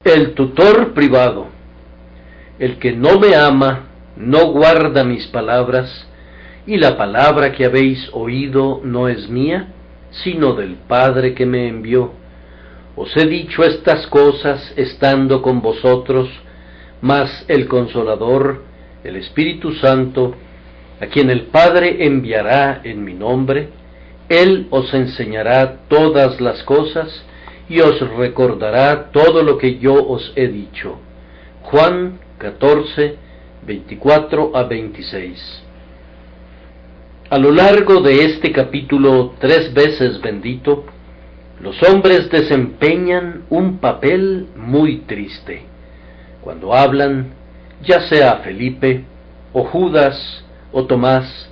El tutor privado. El que no me ama, no guarda mis palabras, y la palabra que habéis oído no es mía, sino del Padre que me envió. Os he dicho estas cosas estando con vosotros, mas el Consolador, el Espíritu Santo, a quien el Padre enviará en mi nombre, Él os enseñará todas las cosas, y os recordará todo lo que yo os he dicho. Juan 14, 24 a 26. A lo largo de este capítulo 3 veces bendito, los hombres desempeñan un papel muy triste. Cuando hablan, ya sea Felipe, o Judas, o Tomás,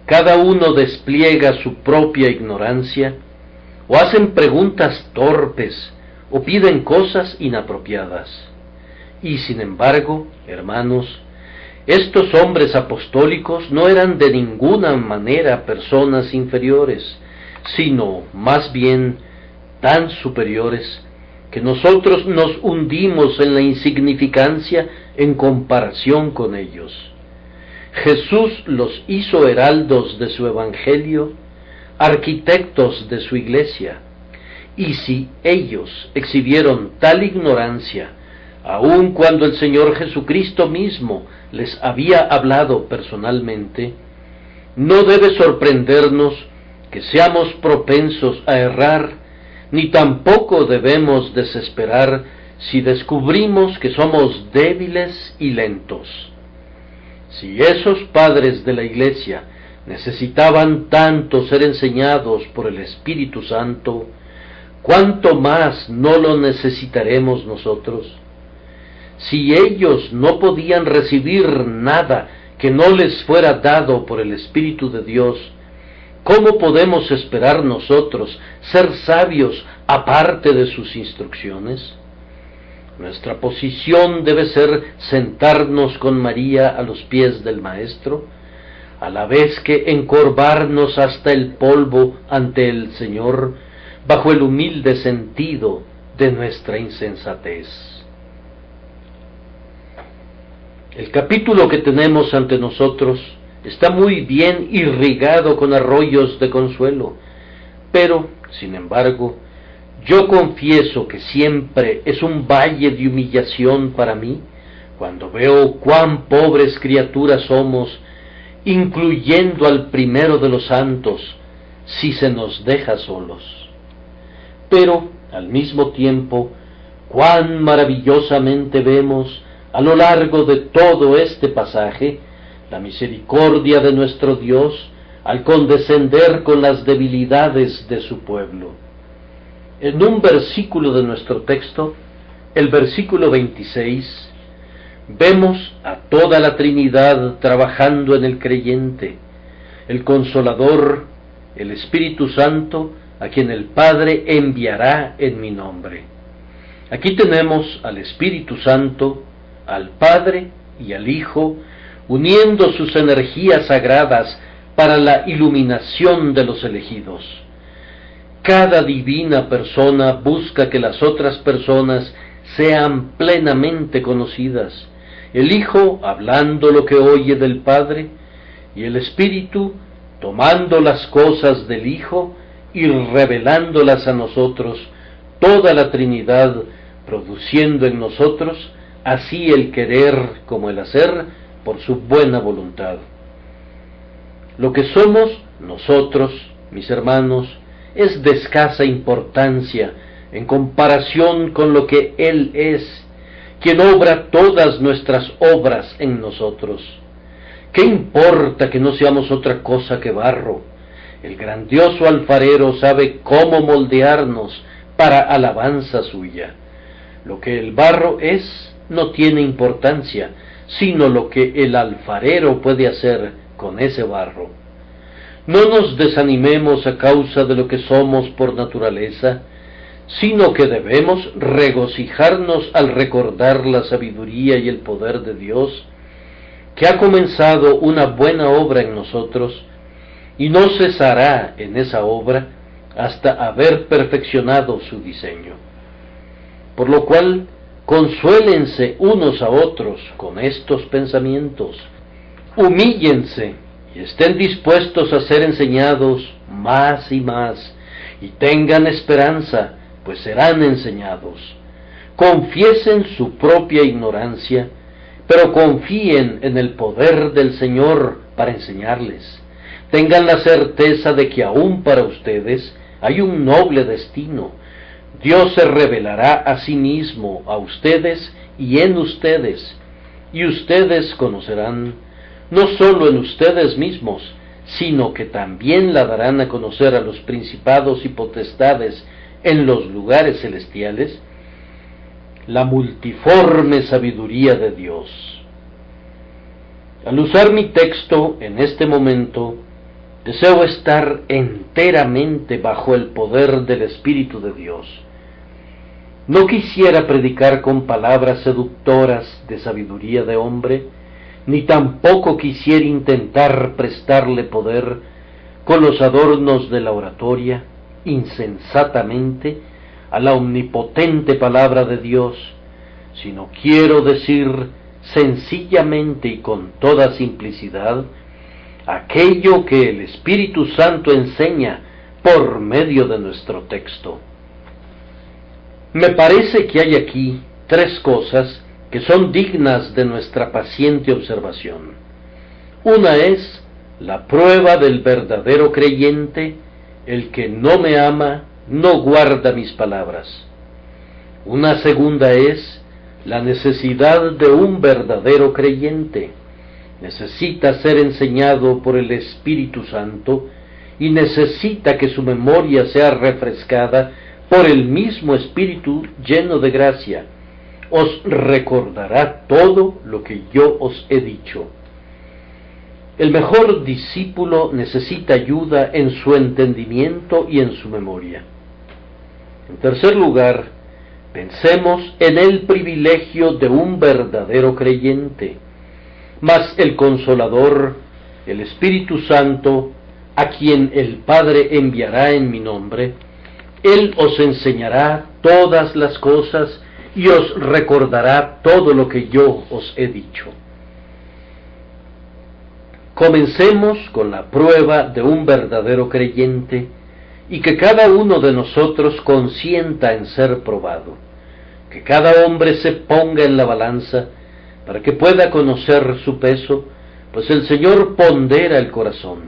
cada uno despliega su propia ignorancia, o hacen preguntas torpes, o piden cosas inapropiadas. Y sin embargo, hermanos, estos hombres apostólicos no eran de ninguna manera personas inferiores, sino más bien tan superiores que nosotros nos hundimos en la insignificancia en comparación con ellos. Jesús los hizo heraldos de su evangelio, arquitectos de su iglesia, y si ellos exhibieron tal ignorancia, aun cuando el Señor Jesucristo mismo les había hablado personalmente, no debe sorprendernos que seamos propensos a errar, ni tampoco debemos desesperar si descubrimos que somos débiles y lentos. Si esos padres de la iglesia necesitaban tanto ser enseñados por el Espíritu Santo, ¿cuánto más no lo necesitaremos nosotros? Si ellos no podían recibir nada que no les fuera dado por el Espíritu de Dios, ¿cómo podemos esperar nosotros ser sabios aparte de sus instrucciones? Nuestra posición debe ser sentarnos con María a los pies del Maestro, a la vez que encorvarnos hasta el polvo ante el Señor, bajo el humilde sentido de nuestra insensatez. El capítulo que tenemos ante nosotros está muy bien irrigado con arroyos de consuelo, pero, sin embargo, yo confieso que siempre es un valle de humillación para mí, cuando veo cuán pobres criaturas somos, incluyendo al primero de los santos, si se nos deja solos. Pero, al mismo tiempo, cuán maravillosamente vemos, a lo largo de todo este pasaje, la misericordia de nuestro Dios al condescender con las debilidades de su pueblo. En un versículo de nuestro texto, el versículo 26, vemos a toda la Trinidad trabajando en el creyente, el Consolador, el Espíritu Santo, a quien el Padre enviará en mi nombre. Aquí tenemos al Espíritu Santo, al Padre y al Hijo, uniendo sus energías sagradas para la iluminación de los elegidos. Cada divina persona busca que las otras personas sean plenamente conocidas, el Hijo hablando lo que oye del Padre, y el Espíritu tomando las cosas del Hijo y revelándolas a nosotros, toda la Trinidad produciendo en nosotros así el querer como el hacer por su buena voluntad. Lo que somos nosotros, mis hermanos, es de escasa importancia en comparación con lo que Él es, quien obra todas nuestras obras en nosotros. ¿Qué importa que no seamos otra cosa que barro? El grandioso alfarero sabe cómo moldearnos para alabanza suya. Lo que el barro es no tiene importancia, sino lo que el alfarero puede hacer con ese barro. No nos desanimemos a causa de lo que somos por naturaleza, sino que debemos regocijarnos al recordar la sabiduría y el poder de Dios, que ha comenzado una buena obra en nosotros, y no cesará en esa obra hasta haber perfeccionado su diseño. Por lo cual, Consuélense unos a otros con estos pensamientos. Humíllense y estén dispuestos a ser enseñados más y más, y tengan esperanza, pues serán enseñados. Confiesen su propia ignorancia, pero confíen en el poder del Señor para enseñarles. Tengan la certeza de que aún para ustedes hay un noble destino. Dios se revelará a sí mismo a ustedes y en ustedes, y ustedes conocerán, no solo en ustedes mismos, sino que también la darán a conocer a los principados y potestades en los lugares celestiales, la multiforme sabiduría de Dios. Al usar mi texto en este momento, deseo estar enteramente bajo el poder del Espíritu de Dios. No quisiera predicar con palabras seductoras de sabiduría de hombre, ni tampoco quisiera intentar prestarle poder con los adornos de la oratoria, insensatamente, a la omnipotente palabra de Dios, sino quiero decir sencillamente y con toda simplicidad aquello que el Espíritu Santo enseña por medio de nuestro texto. Me parece que hay aquí tres cosas que son dignas de nuestra paciente observación. Una es la prueba del verdadero creyente: el que no me ama no guarda mis palabras. Una segunda es la necesidad de un verdadero creyente. Necesita ser enseñado por el Espíritu Santo y necesita que su memoria sea refrescada por el mismo Espíritu lleno de gracia. Os recordará todo lo que yo os he dicho. El mejor discípulo necesita ayuda en su entendimiento y en su memoria. En tercer lugar, pensemos en el privilegio de un verdadero creyente. Mas el Consolador, el Espíritu Santo, a quien el Padre enviará en mi nombre, Él os enseñará todas las cosas y os recordará todo lo que yo os he dicho. Comencemos con la prueba de un verdadero creyente, y que cada uno de nosotros consienta en ser probado, que cada hombre se ponga en la balanza para que pueda conocer su peso, pues el Señor pondera el corazón.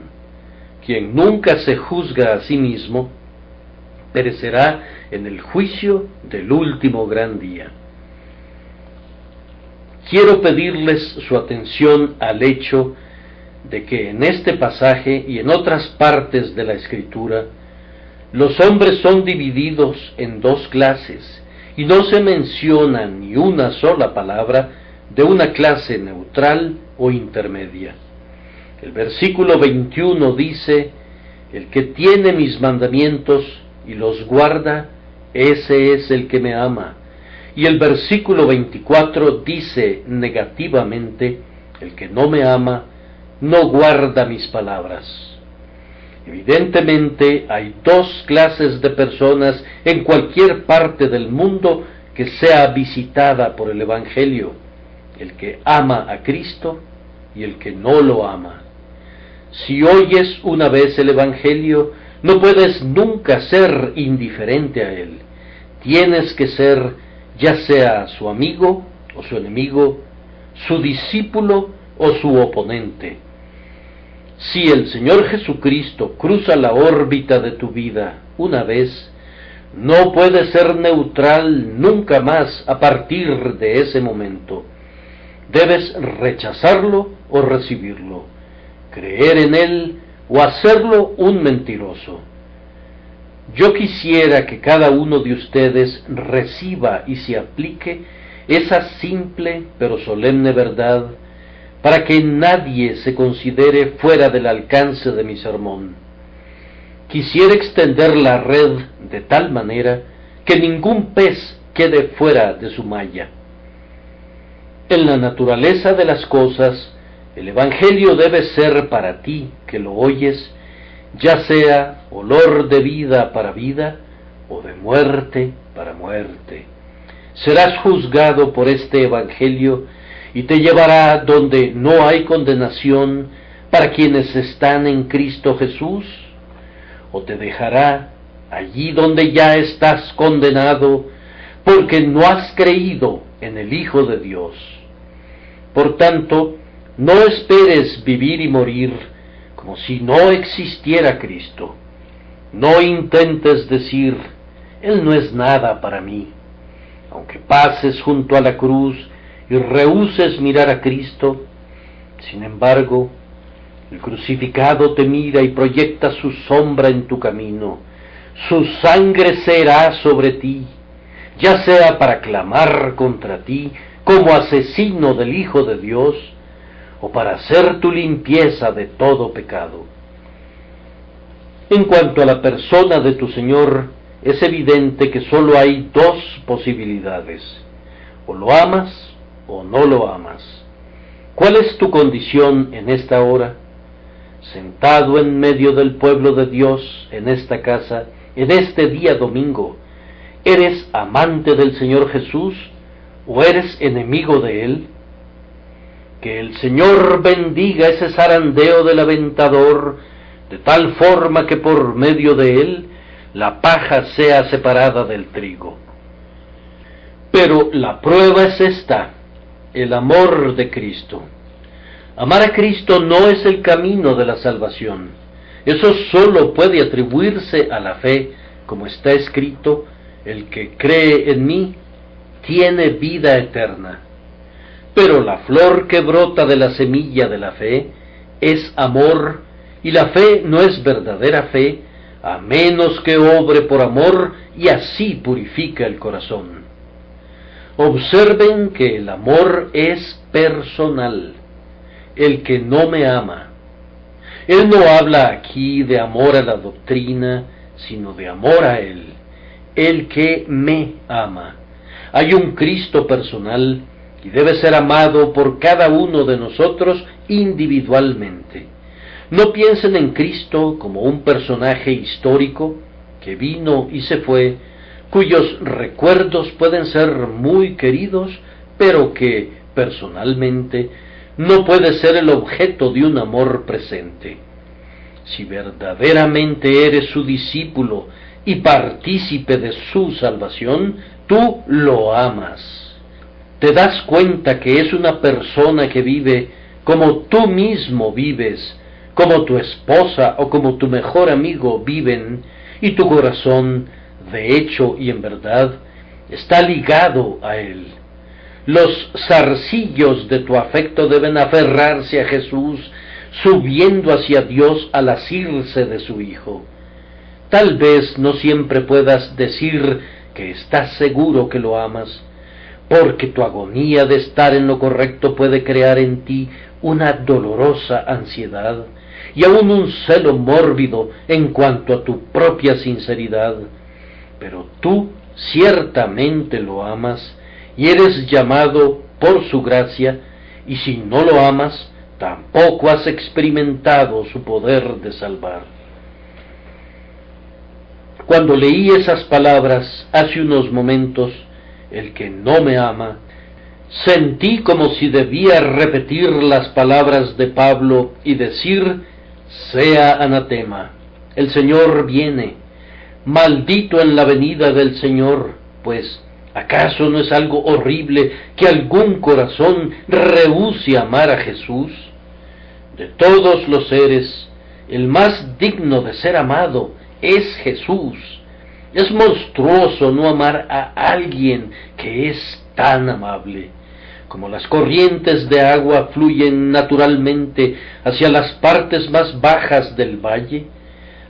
Quien nunca se juzga a sí mismo perecerá en el juicio del último gran día. Quiero pedirles su atención al hecho de que en este pasaje y en otras partes de la Escritura, los hombres son divididos en dos clases, y no se menciona ni una sola palabra de una clase neutral o intermedia. El versículo 21 dice: el que tiene mis mandamientos y los guarda, ese es el que me ama. Y el versículo 24 dice negativamente: el que no me ama, no guarda mis palabras. Evidentemente hay dos clases de personas en cualquier parte del mundo que sea visitada por el Evangelio: el que ama a Cristo y el que no lo ama. Si oyes una vez el Evangelio, no puedes nunca ser indiferente a él. Tienes que ser ya sea su amigo o su enemigo, su discípulo o su oponente. Si el Señor Jesucristo cruza la órbita de tu vida una vez, no puedes ser neutral nunca más a partir de ese momento. Debes rechazarlo o recibirlo, creer en él o hacerlo un mentiroso. Yo quisiera que cada uno de ustedes reciba y se aplique esa simple pero solemne verdad, para que nadie se considere fuera del alcance de mi sermón. Quisiera extender la red de tal manera que ningún pez quede fuera de su malla. En la naturaleza de las cosas, el Evangelio debe ser para ti, que lo oyes, ya sea olor de vida para vida, o de muerte para muerte. serás juzgado por este Evangelio y te llevará donde no hay condenación para quienes están en Cristo Jesús, o te dejará allí donde ya estás condenado, porque no has creído en el Hijo de Dios. Por tanto, no esperes vivir y morir como si no existiera Cristo. No intentes decir, Él no es nada para mí. Aunque pases junto a la cruz y rehúses mirar a Cristo, sin embargo, el crucificado te mira y proyecta su sombra en tu camino. Su sangre será sobre ti, ya sea para clamar contra ti como asesino del Hijo de Dios, o para hacer tu limpieza de todo pecado. En cuanto a la persona de tu Señor, es evidente que sólo hay dos posibilidades: o lo amas o no lo amas. ¿Cuál es tu condición en esta hora? Sentado en medio del pueblo de Dios, en esta casa, en este día domingo, ¿eres amante del Señor Jesús o eres enemigo de Él? Que el Señor bendiga ese zarandeo del aventador, de tal forma que por medio de él la paja sea separada del trigo. Pero la prueba es esta: el amor de Cristo. Amar a Cristo no es el camino de la salvación. Eso solo puede atribuirse a la fe, como está escrito: el que cree en mí tiene vida eterna. Pero la flor que brota de la semilla de la fe es amor, y la fe no es verdadera fe, a menos que obre por amor y así purifica el corazón. Observen que el amor es personal. El que no me ama. Él no habla aquí de amor a la doctrina, sino de amor a Él. El que me ama. Hay un Cristo personal y debe ser amado por cada uno de nosotros individualmente. No piensen en Cristo como un personaje histórico que vino y se fue, cuyos recuerdos pueden ser muy queridos, pero que, personalmente, no puede ser el objeto de un amor presente. Si verdaderamente eres su discípulo y partícipe de su salvación, tú lo amas. Te das cuenta que es una persona que vive como tú mismo vives, como tu esposa o como tu mejor amigo viven, y tu corazón, de hecho y en verdad, está ligado a Él. Los zarcillos de tu afecto deben aferrarse a Jesús, subiendo hacia Dios al asirse de su Hijo. Tal vez no siempre puedas decir que estás seguro que lo amas, porque tu agonía de estar en lo correcto puede crear en ti una dolorosa ansiedad y aún un celo mórbido en cuanto a tu propia sinceridad. Pero tú ciertamente lo amas y eres llamado por su gracia, y si no lo amas, tampoco has experimentado su poder de salvar. Cuando leí esas palabras hace unos momentos, el que no me ama, sentí como si debía repetir las palabras de Pablo y decir: sea anatema, el Señor viene, maldito en la venida del Señor, pues ¿acaso no es algo horrible que algún corazón rehúse amar a Jesús? De todos los seres, el más digno de ser amado es Jesús. Es monstruoso no amar a alguien que es tan amable. Como las corrientes de agua fluyen naturalmente hacia las partes más bajas del valle,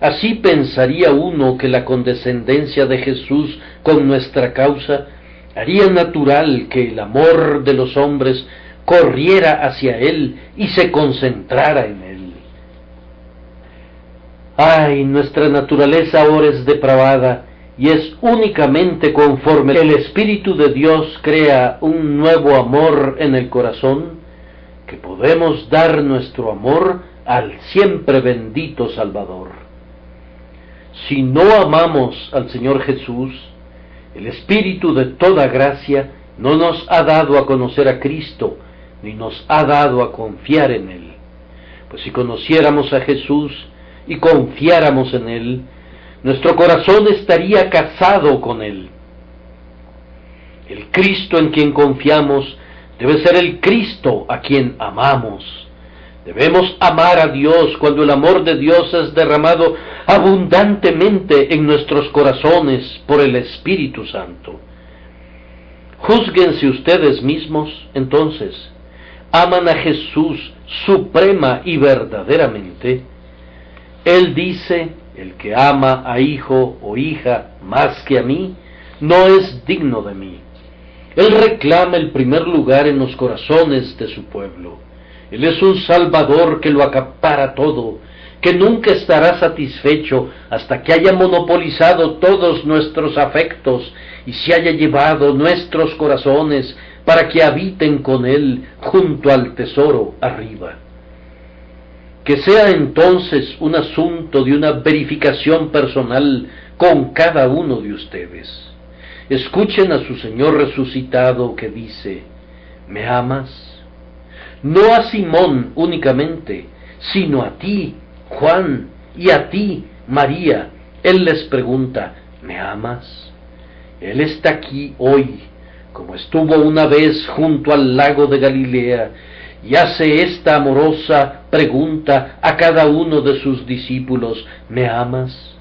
así pensaría uno que la condescendencia de Jesús con nuestra causa haría natural que el amor de los hombres corriera hacia Él y se concentrara en Él. ¡Ay! Nuestra naturaleza ahora es depravada, y es únicamente conforme el Espíritu de Dios crea un nuevo amor en el corazón, que podemos dar nuestro amor al siempre bendito Salvador. Si no amamos al Señor Jesús, El Espíritu de toda gracia no nos ha dado a conocer a Cristo, ni nos ha dado a confiar en Él. Pues si conociéramos a Jesús y confiáramos en Él, nuestro corazón estaría casado con Él. El Cristo en quien confiamos debe ser el Cristo a quien amamos. Debemos amar a Dios cuando el amor de Dios es derramado abundantemente en nuestros corazones por el Espíritu Santo. Júzguense ustedes mismos, entonces, ¿aman a Jesús suprema y verdaderamente? Él dice, el que ama a hijo o hija más que a mí, no es digno de mí. Él reclama el primer lugar en los corazones de su pueblo. Él es un Salvador que lo acapara todo, que nunca estará satisfecho hasta que haya monopolizado todos nuestros afectos y se haya llevado nuestros corazones para que habiten con Él junto al tesoro arriba. Que sea entonces un asunto de una verificación personal con cada uno de ustedes. Escuchen a su Señor resucitado que dice, ¿me amas? No a Simón únicamente, sino a ti, Juan, y a ti, María. Él les pregunta, ¿me amas? Él está aquí hoy, como estuvo una vez junto al lago de Galilea, y hace esta amorosa pregunta a cada uno de sus discípulos, ¿me amas?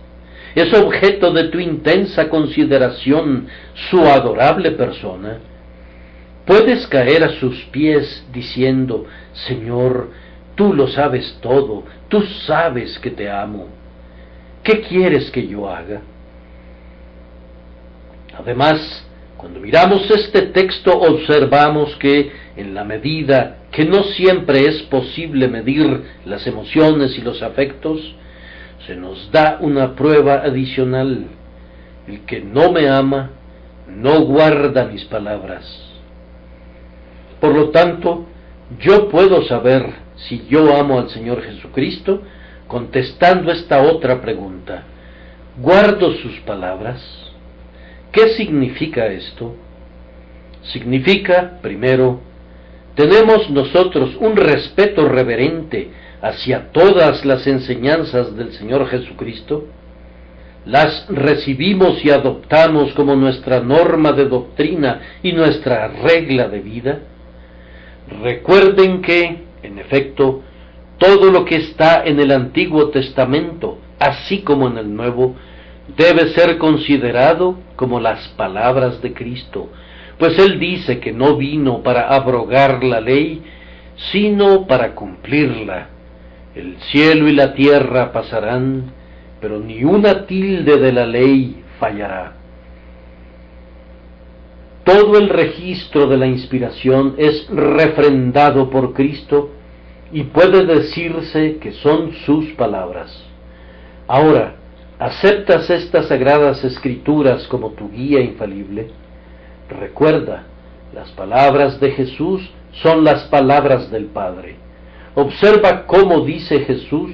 ¿Es objeto de tu intensa consideración su adorable persona? Puedes caer a sus pies diciendo, Señor, tú lo sabes todo, tú sabes que te amo. ¿Qué quieres que yo haga? Además, cuando miramos este texto observamos que, en la medida que no siempre es posible medir las emociones y los afectos, se nos da una prueba adicional. El que no me ama, no guarda mis palabras. Por lo tanto, yo puedo saber si yo amo al Señor Jesucristo contestando esta otra pregunta. ¿Guardo sus palabras? ¿Qué significa esto? Significa, primero, tenemos nosotros un respeto reverente hacia todas las enseñanzas del Señor Jesucristo, las recibimos y adoptamos como nuestra norma de doctrina y nuestra regla de vida. Recuerden que, en efecto, todo lo que está en el Antiguo Testamento, así como en el Nuevo, debe ser considerado como las palabras de Cristo, pues Él dice que no vino para abrogar la ley, sino para cumplirla. El cielo y la tierra pasarán, pero ni una tilde de la ley fallará. Todo el registro de la inspiración es refrendado por Cristo y puede decirse que son sus palabras. Ahora, ¿aceptas estas sagradas escrituras como tu guía infalible? Recuerda, las palabras de Jesús son las palabras del Padre. Observa cómo dice Jesús,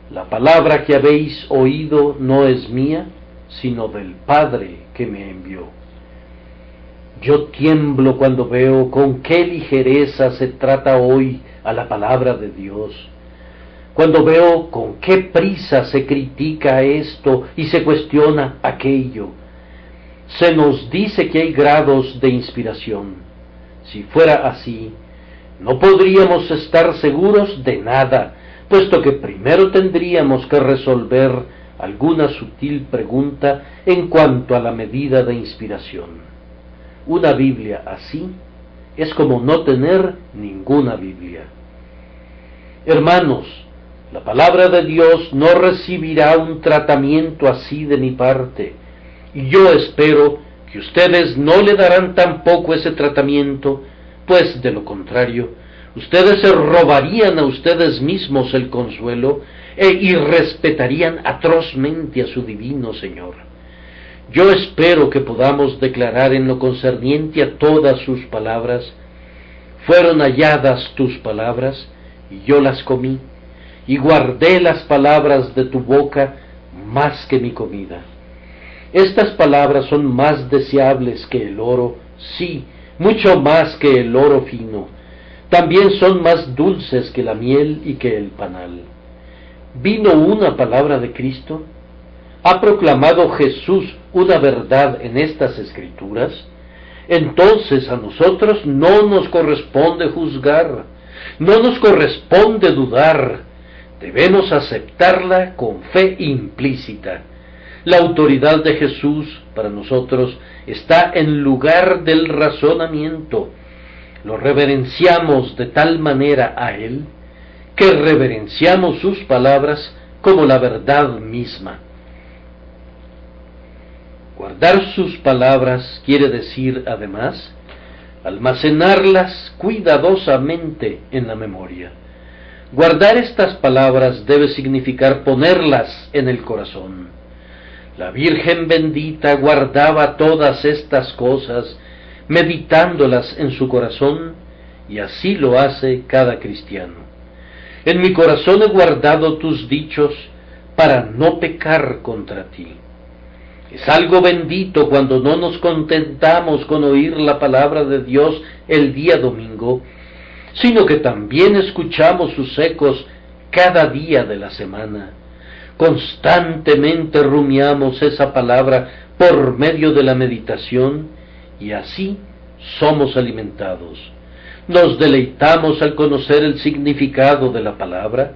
la palabra que habéis oído no es mía, sino del Padre que me envió. Yo tiemblo cuando veo con qué ligereza se trata hoy a la palabra de Dios, cuando veo con qué prisa se critica esto y se cuestiona aquello. Se nos dice que hay grados de inspiración. Si fuera así, no podríamos estar seguros de nada, puesto que primero tendríamos que resolver alguna sutil pregunta en cuanto a la medida de inspiración. Una Biblia así es como no tener ninguna Biblia. Hermanos, la palabra de Dios no recibirá un tratamiento así de mi parte, y yo espero que ustedes no le darán tampoco ese tratamiento, pues de lo contrario, ustedes se robarían a ustedes mismos el consuelo e irrespetarían atrozmente a su divino Señor. Yo espero que podamos declarar en lo concerniente a todas sus palabras, fueron halladas tus palabras, y yo las comí, y guardé las palabras de tu boca más que mi comida. Estas palabras son más deseables que el oro, sí, mucho más que el oro fino. También son más dulces que la miel y que el panal. ¿Vino una palabra de Cristo? ¿Ha proclamado Jesús una verdad en estas Escrituras? Entonces a nosotros no nos corresponde juzgar, no nos corresponde dudar, debemos aceptarla con fe implícita. La autoridad de Jesús para nosotros está en lugar del razonamiento. Lo reverenciamos de tal manera a Él que reverenciamos sus palabras como la verdad misma. Guardar sus palabras quiere decir, además, almacenarlas cuidadosamente en la memoria. Guardar estas palabras debe significar ponerlas en el corazón. La Virgen bendita guardaba todas estas cosas, meditándolas en su corazón, y así lo hace cada cristiano. En mi corazón he guardado tus dichos para no pecar contra ti. Es algo bendito cuando no nos contentamos con oír la palabra de Dios el día domingo, sino que también escuchamos sus ecos cada día de la semana. Constantemente rumiamos esa palabra por medio de la meditación y así somos alimentados. Nos deleitamos al conocer el significado de la palabra,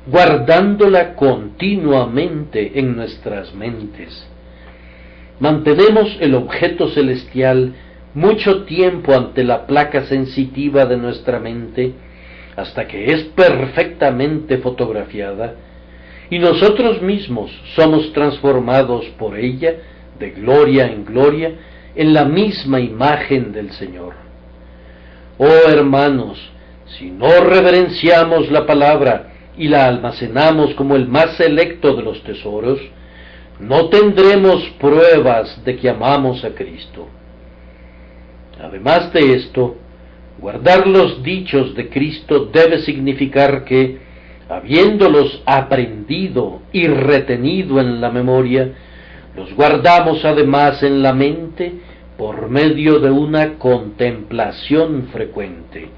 guardándola continuamente en nuestras mentes. Mantenemos el objeto celestial mucho tiempo ante la placa sensitiva de nuestra mente, hasta que es perfectamente fotografiada, y nosotros mismos somos transformados por ella, de gloria en gloria, en la misma imagen del Señor. Oh hermanos, si no reverenciamos la palabra y la almacenamos como el más selecto de los tesoros, no tendremos pruebas de que amamos a Cristo. Además de esto, guardar los dichos de Cristo debe significar que, habiéndolos aprendido y retenido en la memoria, los guardamos además en la mente por medio de una contemplación frecuente.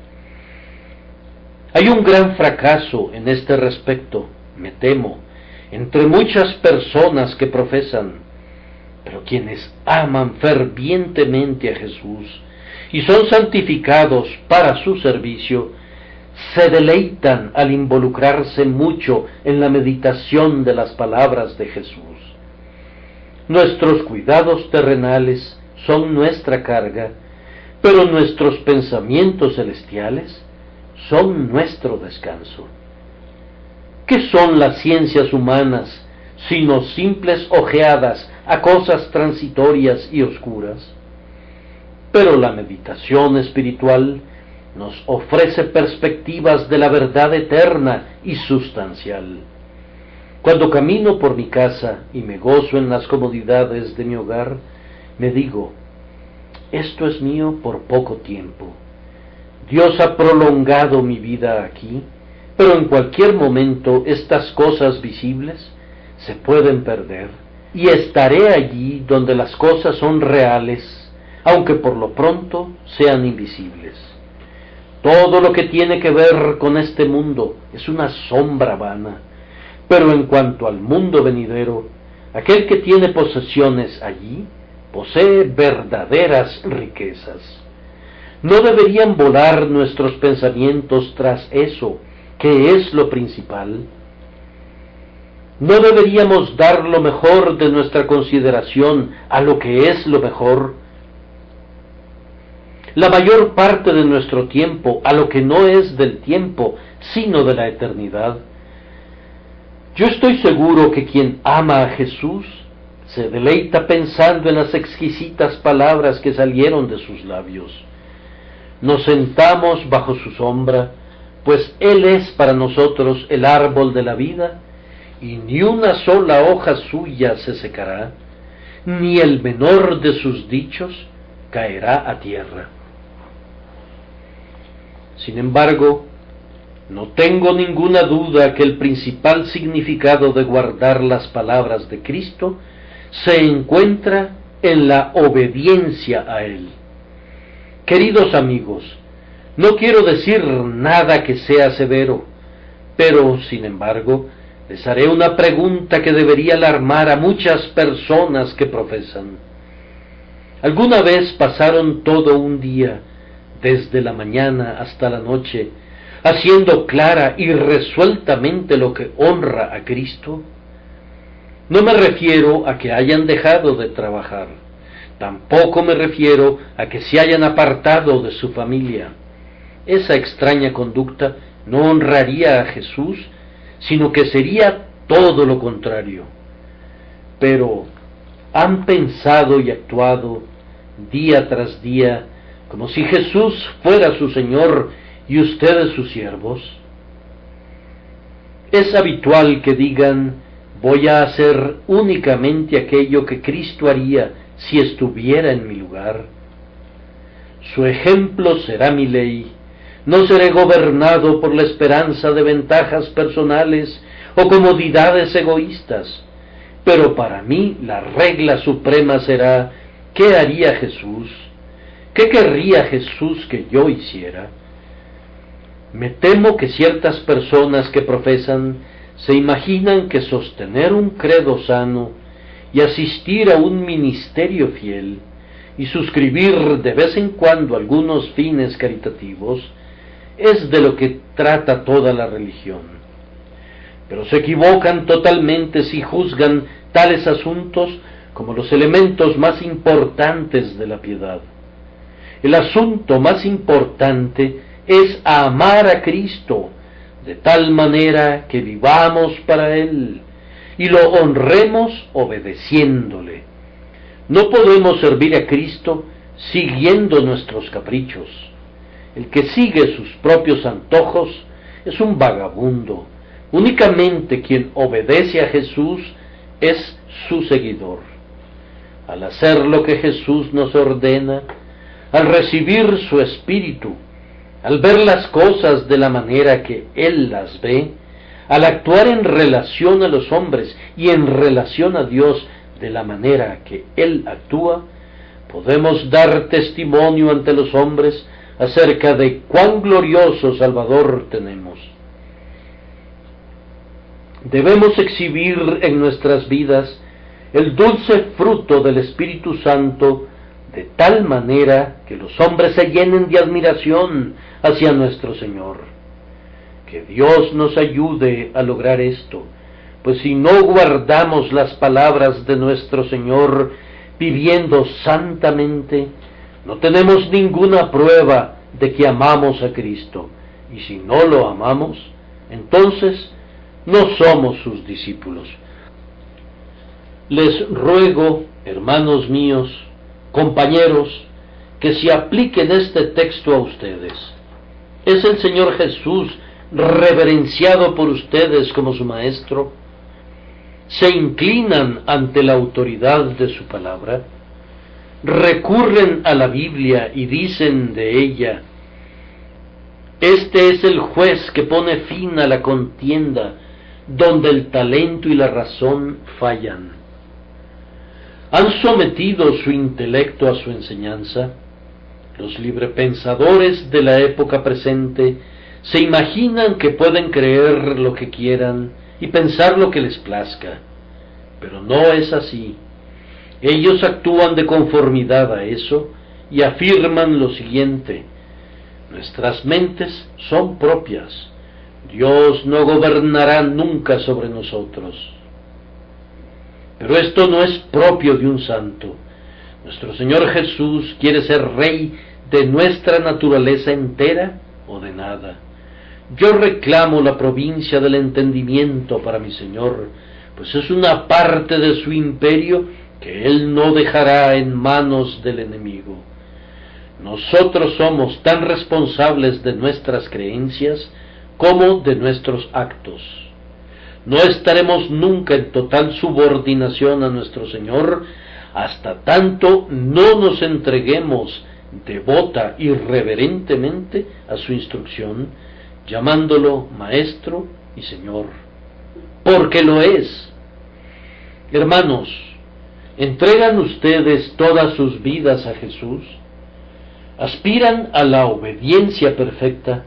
Hay un gran fracaso en este respecto, me temo, entre muchas personas que profesan, pero quienes aman fervientemente a Jesús y son santificados para su servicio, se deleitan al involucrarse mucho en la meditación de las palabras de Jesús. Nuestros cuidados terrenales son nuestra carga, pero nuestros pensamientos celestiales son nuestro descanso. ¿Qué son las ciencias humanas sino simples ojeadas a cosas transitorias y oscuras? Pero la meditación espiritual nos ofrece perspectivas de la verdad eterna y sustancial. Cuando camino por mi casa y me gozo en las comodidades de mi hogar, me digo, esto es mío por poco tiempo. Dios ha prolongado mi vida aquí, pero en cualquier momento estas cosas visibles se pueden perder, y estaré allí donde las cosas son reales, aunque por lo pronto sean invisibles. Todo lo que tiene que ver con este mundo es una sombra vana, pero en cuanto al mundo venidero, aquel que tiene posesiones allí, posee verdaderas riquezas. ¿No deberían volar nuestros pensamientos tras eso, que es lo principal? ¿No deberíamos dar lo mejor de nuestra consideración a lo que es lo mejor? La mayor parte de nuestro tiempo a lo que no es del tiempo, sino de la eternidad. Yo estoy seguro que quien ama a Jesús se deleita pensando en las exquisitas palabras que salieron de sus labios. Nos sentamos bajo su sombra, pues Él es para nosotros el árbol de la vida, y ni una sola hoja suya se secará, ni el menor de sus dichos caerá a tierra. Sin embargo, no tengo ninguna duda que el principal significado de guardar las palabras de Cristo se encuentra en la obediencia a Él. Queridos amigos, no quiero decir nada que sea severo, pero, sin embargo, les haré una pregunta que debería alarmar a muchas personas que profesan. ¿Alguna vez pasaron todo un día, desde la mañana hasta la noche, haciendo clara y resueltamente lo que honra a Cristo? No me refiero a que hayan dejado de trabajar, tampoco me refiero a que se hayan apartado de su familia. Esa extraña conducta no honraría a Jesús, sino que sería todo lo contrario. Pero, ¿han pensado y actuado día tras día como si Jesús fuera su Señor y ustedes sus siervos? Es habitual que digan: voy a hacer únicamente aquello que Cristo haría si estuviera en mi lugar. Su ejemplo será mi ley. No seré gobernado por la esperanza de ventajas personales o comodidades egoístas, pero para mí la regla suprema será: ¿qué haría Jesús? ¿Qué querría Jesús que yo hiciera? Me temo que ciertas personas que profesan se imaginan que sostener un credo sano y asistir a un ministerio fiel y suscribir de vez en cuando algunos fines caritativos es de lo que trata toda la religión. Pero se equivocan totalmente si juzgan tales asuntos como los elementos más importantes de la piedad. El asunto más importante es amar a Cristo de tal manera que vivamos para Él y lo honremos obedeciéndole. No podemos servir a Cristo siguiendo nuestros caprichos. El que sigue sus propios antojos es un vagabundo. Únicamente quien obedece a Jesús es su seguidor. Al hacer lo que Jesús nos ordena, al recibir su Espíritu, al ver las cosas de la manera que Él las ve, al actuar en relación a los hombres y en relación a Dios de la manera que Él actúa, podemos dar testimonio ante los hombres acerca de cuán glorioso Salvador tenemos. Debemos exhibir en nuestras vidas el dulce fruto del Espíritu Santo de tal manera que los hombres se llenen de admiración hacia nuestro Señor. Que Dios nos ayude a lograr esto, pues si no guardamos las palabras de nuestro Señor viviendo santamente, no tenemos ninguna prueba de que amamos a Cristo, y si no lo amamos, entonces no somos sus discípulos. Les ruego, hermanos míos, compañeros, que se apliquen este texto a ustedes. ¿Es el Señor Jesús reverenciado por ustedes como su Maestro? ¿Se inclinan ante la autoridad de su palabra? ¿Recurren a la Biblia y dicen de ella: este es el juez que pone fin a la contienda donde el talento y la razón fallan? ¿Han sometido su intelecto a su enseñanza? Los librepensadores de la época presente se imaginan que pueden creer lo que quieran y pensar lo que les plazca, pero no es así. Ellos actúan de conformidad a eso y afirman lo siguiente: nuestras mentes son propias, Dios no gobernará nunca sobre nosotros. Pero esto no es propio de un santo. Nuestro Señor Jesús quiere ser Rey de nuestra naturaleza entera o de nada. Yo reclamo la provincia del entendimiento para mi Señor, pues es una parte de su imperio que Él no dejará en manos del enemigo. Nosotros somos tan responsables de nuestras creencias como de nuestros actos. No estaremos nunca en total subordinación a nuestro Señor hasta tanto no nos entreguemos devota y reverentemente a su instrucción, llamándolo Maestro y Señor, porque lo es. Hermanos, ¿Entregan ustedes todas sus vidas a Jesús? ¿Aspiran a la obediencia perfecta?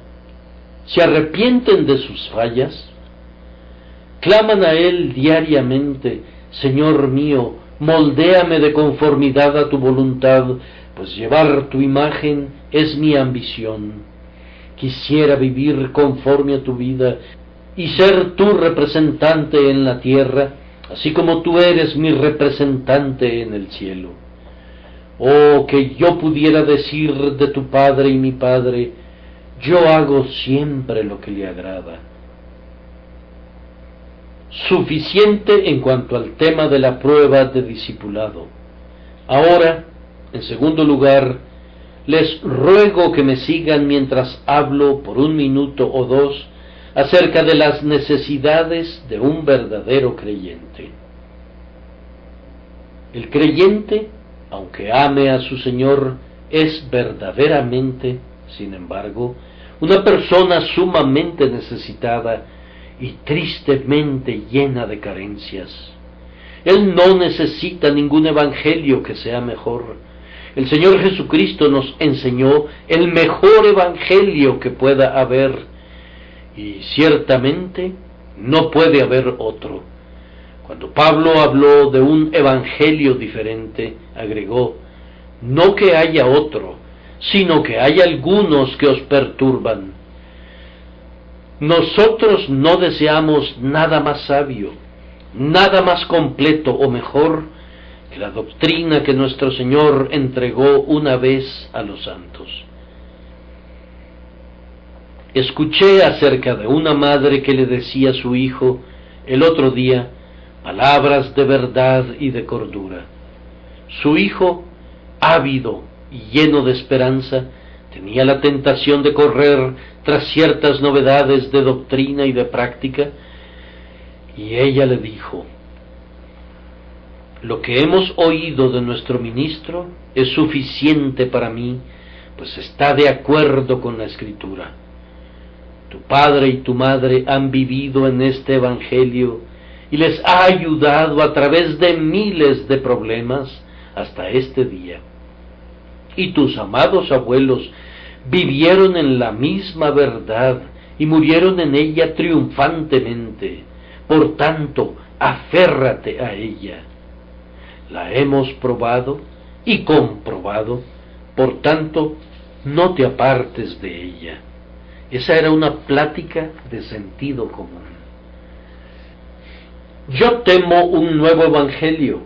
¿Se arrepienten de sus fallas? ¿Claman a Él diariamente: Señor mío, moldéame de conformidad a tu voluntad, pues llevar tu imagen es mi ambición? Quisiera vivir conforme a tu vida y ser tu representante en la tierra, así como tú eres mi representante en el cielo. Oh, que yo pudiera decir de tu Padre y mi Padre: yo hago siempre lo que le agrada. Suficiente en cuanto al tema de la prueba de discipulado. Ahora, en segundo lugar, les ruego que me sigan mientras hablo por 1 minuto o 2 acerca de las necesidades de un verdadero creyente. El creyente, aunque ame a su Señor, es verdaderamente, sin embargo, una persona sumamente necesitada y tristemente llena de carencias. Él no necesita ningún evangelio que sea mejor. El Señor Jesucristo nos enseñó el mejor evangelio que pueda haber, y ciertamente no puede haber otro. Cuando Pablo habló de un evangelio diferente, agregó: no que haya otro, sino que hay algunos que os perturban. Nosotros no deseamos nada más sabio, nada más completo o mejor que la doctrina que nuestro Señor entregó una vez a los santos. Escuché acerca de una madre que le decía a su hijo el otro día palabras de verdad y de cordura. Su hijo, ávido y lleno de esperanza, tenía la tentación de correr tras ciertas novedades de doctrina y de práctica, y ella le dijo: lo que hemos oído de nuestro ministro es suficiente para mí, pues está de acuerdo con la Escritura. Tu padre y tu madre han vivido en este evangelio y les ha ayudado a través de miles de problemas hasta este día. Y tus amados abuelos vivieron en la misma verdad y murieron en ella triunfantemente. Por tanto, aférrate a ella. La hemos probado y comprobado, por tanto, no te apartes de ella. Esa era una plática de sentido común. Yo temo un nuevo evangelio.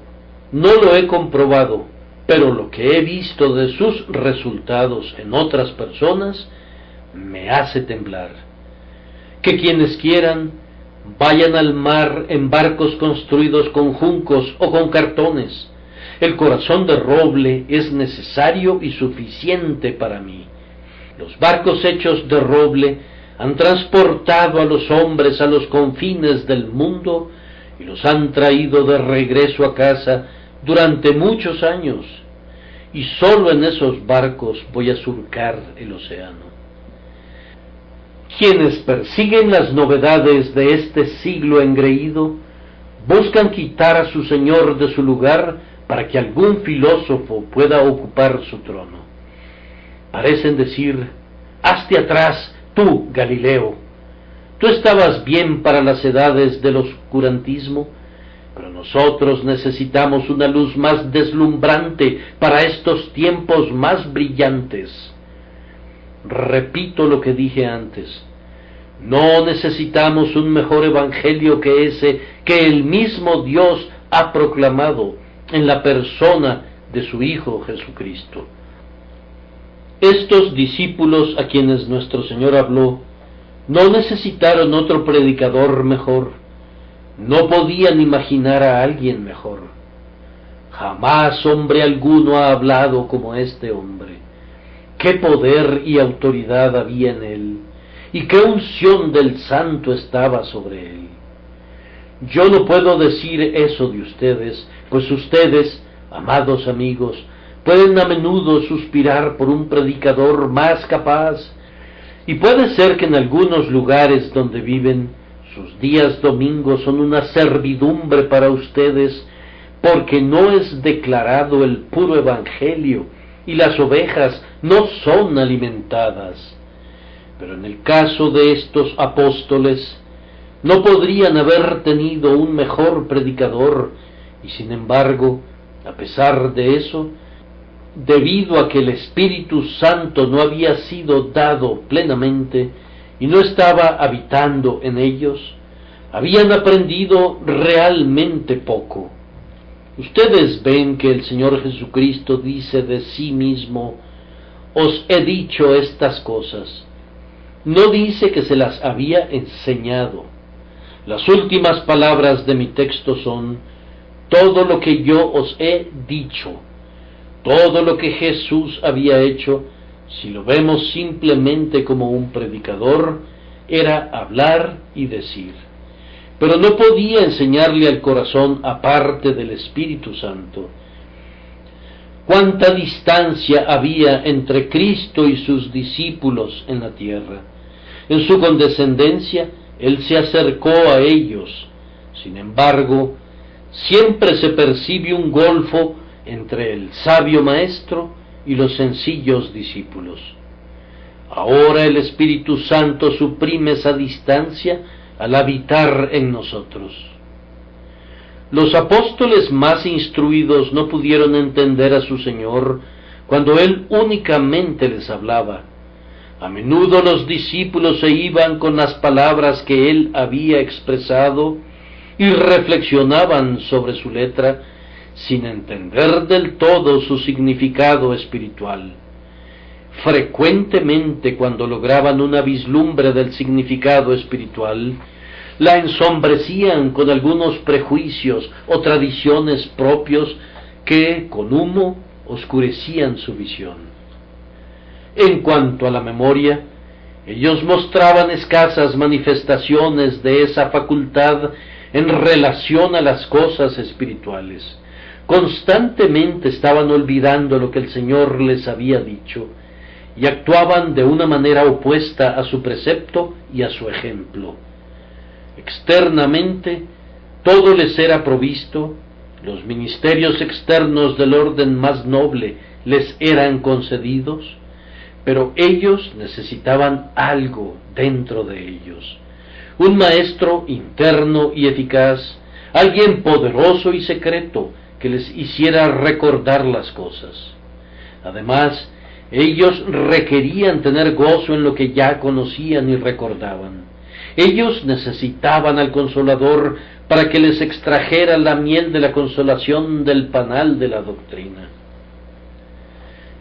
No lo he comprobado, pero lo que he visto de sus resultados en otras personas me hace temblar. Que quienes quieran vayan al mar en barcos construidos con juncos o con cartones. El corazón de roble es necesario y suficiente para mí. Los barcos hechos de roble han transportado a los hombres a los confines del mundo y los han traído de regreso a casa durante muchos años, y solo en esos barcos voy a surcar el océano. Quienes persiguen las novedades de este siglo engreído buscan quitar a su Señor de su lugar para que algún filósofo pueda ocupar su trono. Parecen decir: hazte atrás, tú, Galileo. Tú estabas bien para las edades del oscurantismo, pero nosotros necesitamos una luz más deslumbrante para estos tiempos más brillantes. Repito lo que dije antes: no necesitamos un mejor evangelio que ese que el mismo Dios ha proclamado en la persona de su Hijo Jesucristo. Estos discípulos a quienes nuestro Señor habló no necesitaron otro predicador mejor, no podían imaginar a alguien mejor. Jamás hombre alguno ha hablado como este hombre. Qué poder y autoridad había en él, y qué unción del Santo estaba sobre él. Yo no puedo decir eso de ustedes, pues ustedes, amados amigos, pueden a menudo suspirar por un predicador más capaz, y puede ser que en algunos lugares donde viven, sus días domingos son una servidumbre para ustedes, porque no es declarado el puro evangelio y las ovejas no son alimentadas. Pero en el caso de estos apóstoles, no podrían haber tenido un mejor predicador, y sin embargo, a pesar de eso, debido a que el Espíritu Santo no había sido dado plenamente y no estaba habitando en ellos, habían aprendido realmente poco. Ustedes ven que el Señor Jesucristo dice de sí mismo: os he dicho estas cosas. No dice que se las había enseñado. Las últimas palabras de mi texto son: todo lo que yo os he dicho. Todo lo que Jesús había hecho, si lo vemos simplemente como un predicador, era hablar y decir. Pero no podía enseñarle al corazón aparte del Espíritu Santo. ¿Cuánta distancia había entre Cristo y sus discípulos en la tierra? En su condescendencia, Él se acercó a ellos. Sin embargo, siempre se percibe un golfo entre el sabio maestro y los sencillos discípulos. Ahora el Espíritu Santo suprime esa distancia al habitar en nosotros. Los apóstoles más instruidos no pudieron entender a su Señor cuando Él únicamente les hablaba. A menudo los discípulos se iban con las palabras que Él había expresado y reflexionaban sobre su letra sin entender del todo su significado espiritual. Frecuentemente, cuando lograban una vislumbre del significado espiritual, la ensombrecían con algunos prejuicios o tradiciones propios que, con humo, oscurecían su visión. En cuanto a la memoria, ellos mostraban escasas manifestaciones de esa facultad en relación a las cosas espirituales. Constantemente estaban olvidando lo que el Señor les había dicho y actuaban de una manera opuesta a su precepto y a su ejemplo. Externamente, todo les era provisto, los ministerios externos del orden más noble les eran concedidos, pero ellos necesitaban algo dentro de ellos, un maestro interno y eficaz, alguien poderoso y secreto que les hiciera recordar las cosas. Además, ellos requerían tener gozo en lo que ya conocían y recordaban. Ellos necesitaban al Consolador para que les extrajera la miel de la consolación del panal de la doctrina.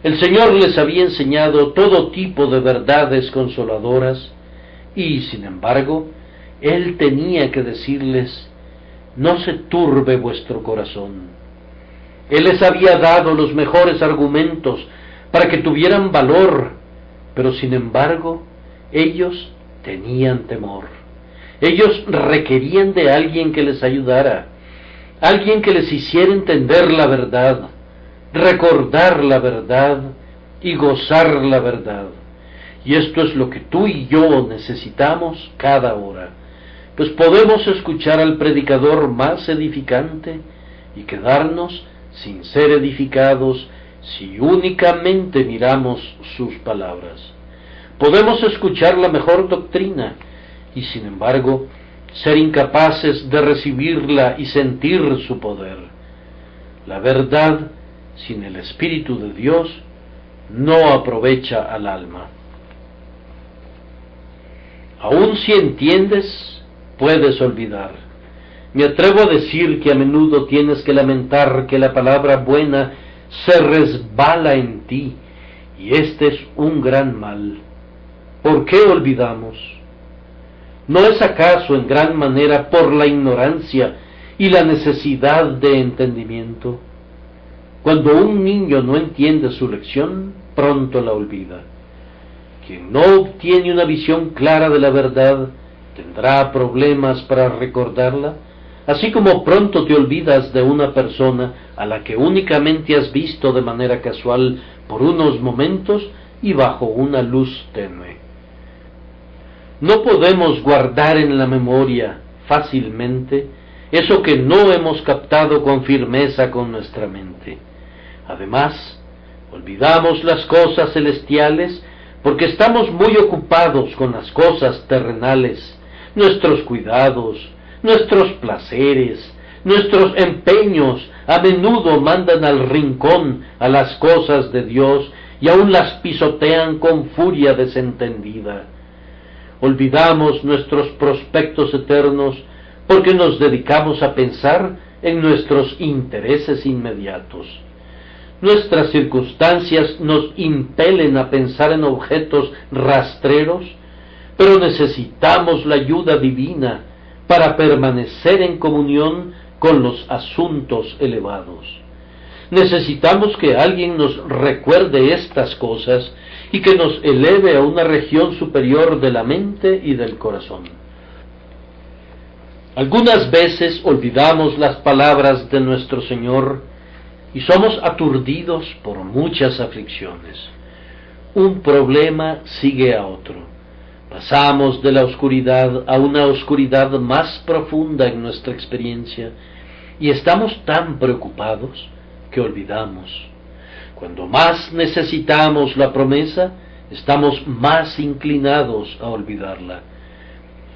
El Señor les había enseñado todo tipo de verdades consoladoras y, sin embargo, Él tenía que decirles: no se turbe vuestro corazón. Él les había dado los mejores argumentos para que tuvieran valor, pero sin embargo, ellos tenían temor. Ellos requerían de alguien que les ayudara, alguien que les hiciera entender la verdad, recordar la verdad y gozar la verdad. Y esto es lo que tú y yo necesitamos cada hora, pues podemos escuchar al predicador más edificante y quedarnos sin ser edificados si únicamente miramos sus palabras. Podemos escuchar la mejor doctrina y, sin embargo, ser incapaces de recibirla y sentir su poder. La verdad, sin el Espíritu de Dios, no aprovecha al alma. Aun si entiendes, puedes olvidar. Me atrevo a decir que a menudo tienes que lamentar que la palabra buena se resbala en ti, y este es un gran mal. ¿Por qué olvidamos? ¿No es acaso en gran manera por la ignorancia y la necesidad de entendimiento? Cuando un niño no entiende su lección, pronto la olvida. Quien no obtiene una visión clara de la verdad, tendrá problemas para recordarla, así como pronto te olvidas de una persona a la que únicamente has visto de manera casual por unos momentos y bajo una luz tenue. No podemos guardar en la memoria fácilmente eso que no hemos captado con firmeza con nuestra mente. Además, olvidamos las cosas celestiales porque estamos muy ocupados con las cosas terrenales, nuestros cuidados, nuestros placeres, nuestros empeños a menudo mandan al rincón a las cosas de Dios y aún las pisotean con furia desentendida. Olvidamos nuestros prospectos eternos porque nos dedicamos a pensar en nuestros intereses inmediatos. Nuestras circunstancias nos impelen a pensar en objetos rastreros, pero necesitamos la ayuda divina para permanecer en comunión con los asuntos elevados. Necesitamos que alguien nos recuerde estas cosas y que nos eleve a una región superior de la mente y del corazón. Algunas veces olvidamos las palabras de nuestro Señor y somos aturdidos por muchas aflicciones. Un problema sigue a otro. Pasamos de la oscuridad a una oscuridad más profunda en nuestra experiencia y estamos tan preocupados que olvidamos. Cuando más necesitamos la promesa, estamos más inclinados a olvidarla.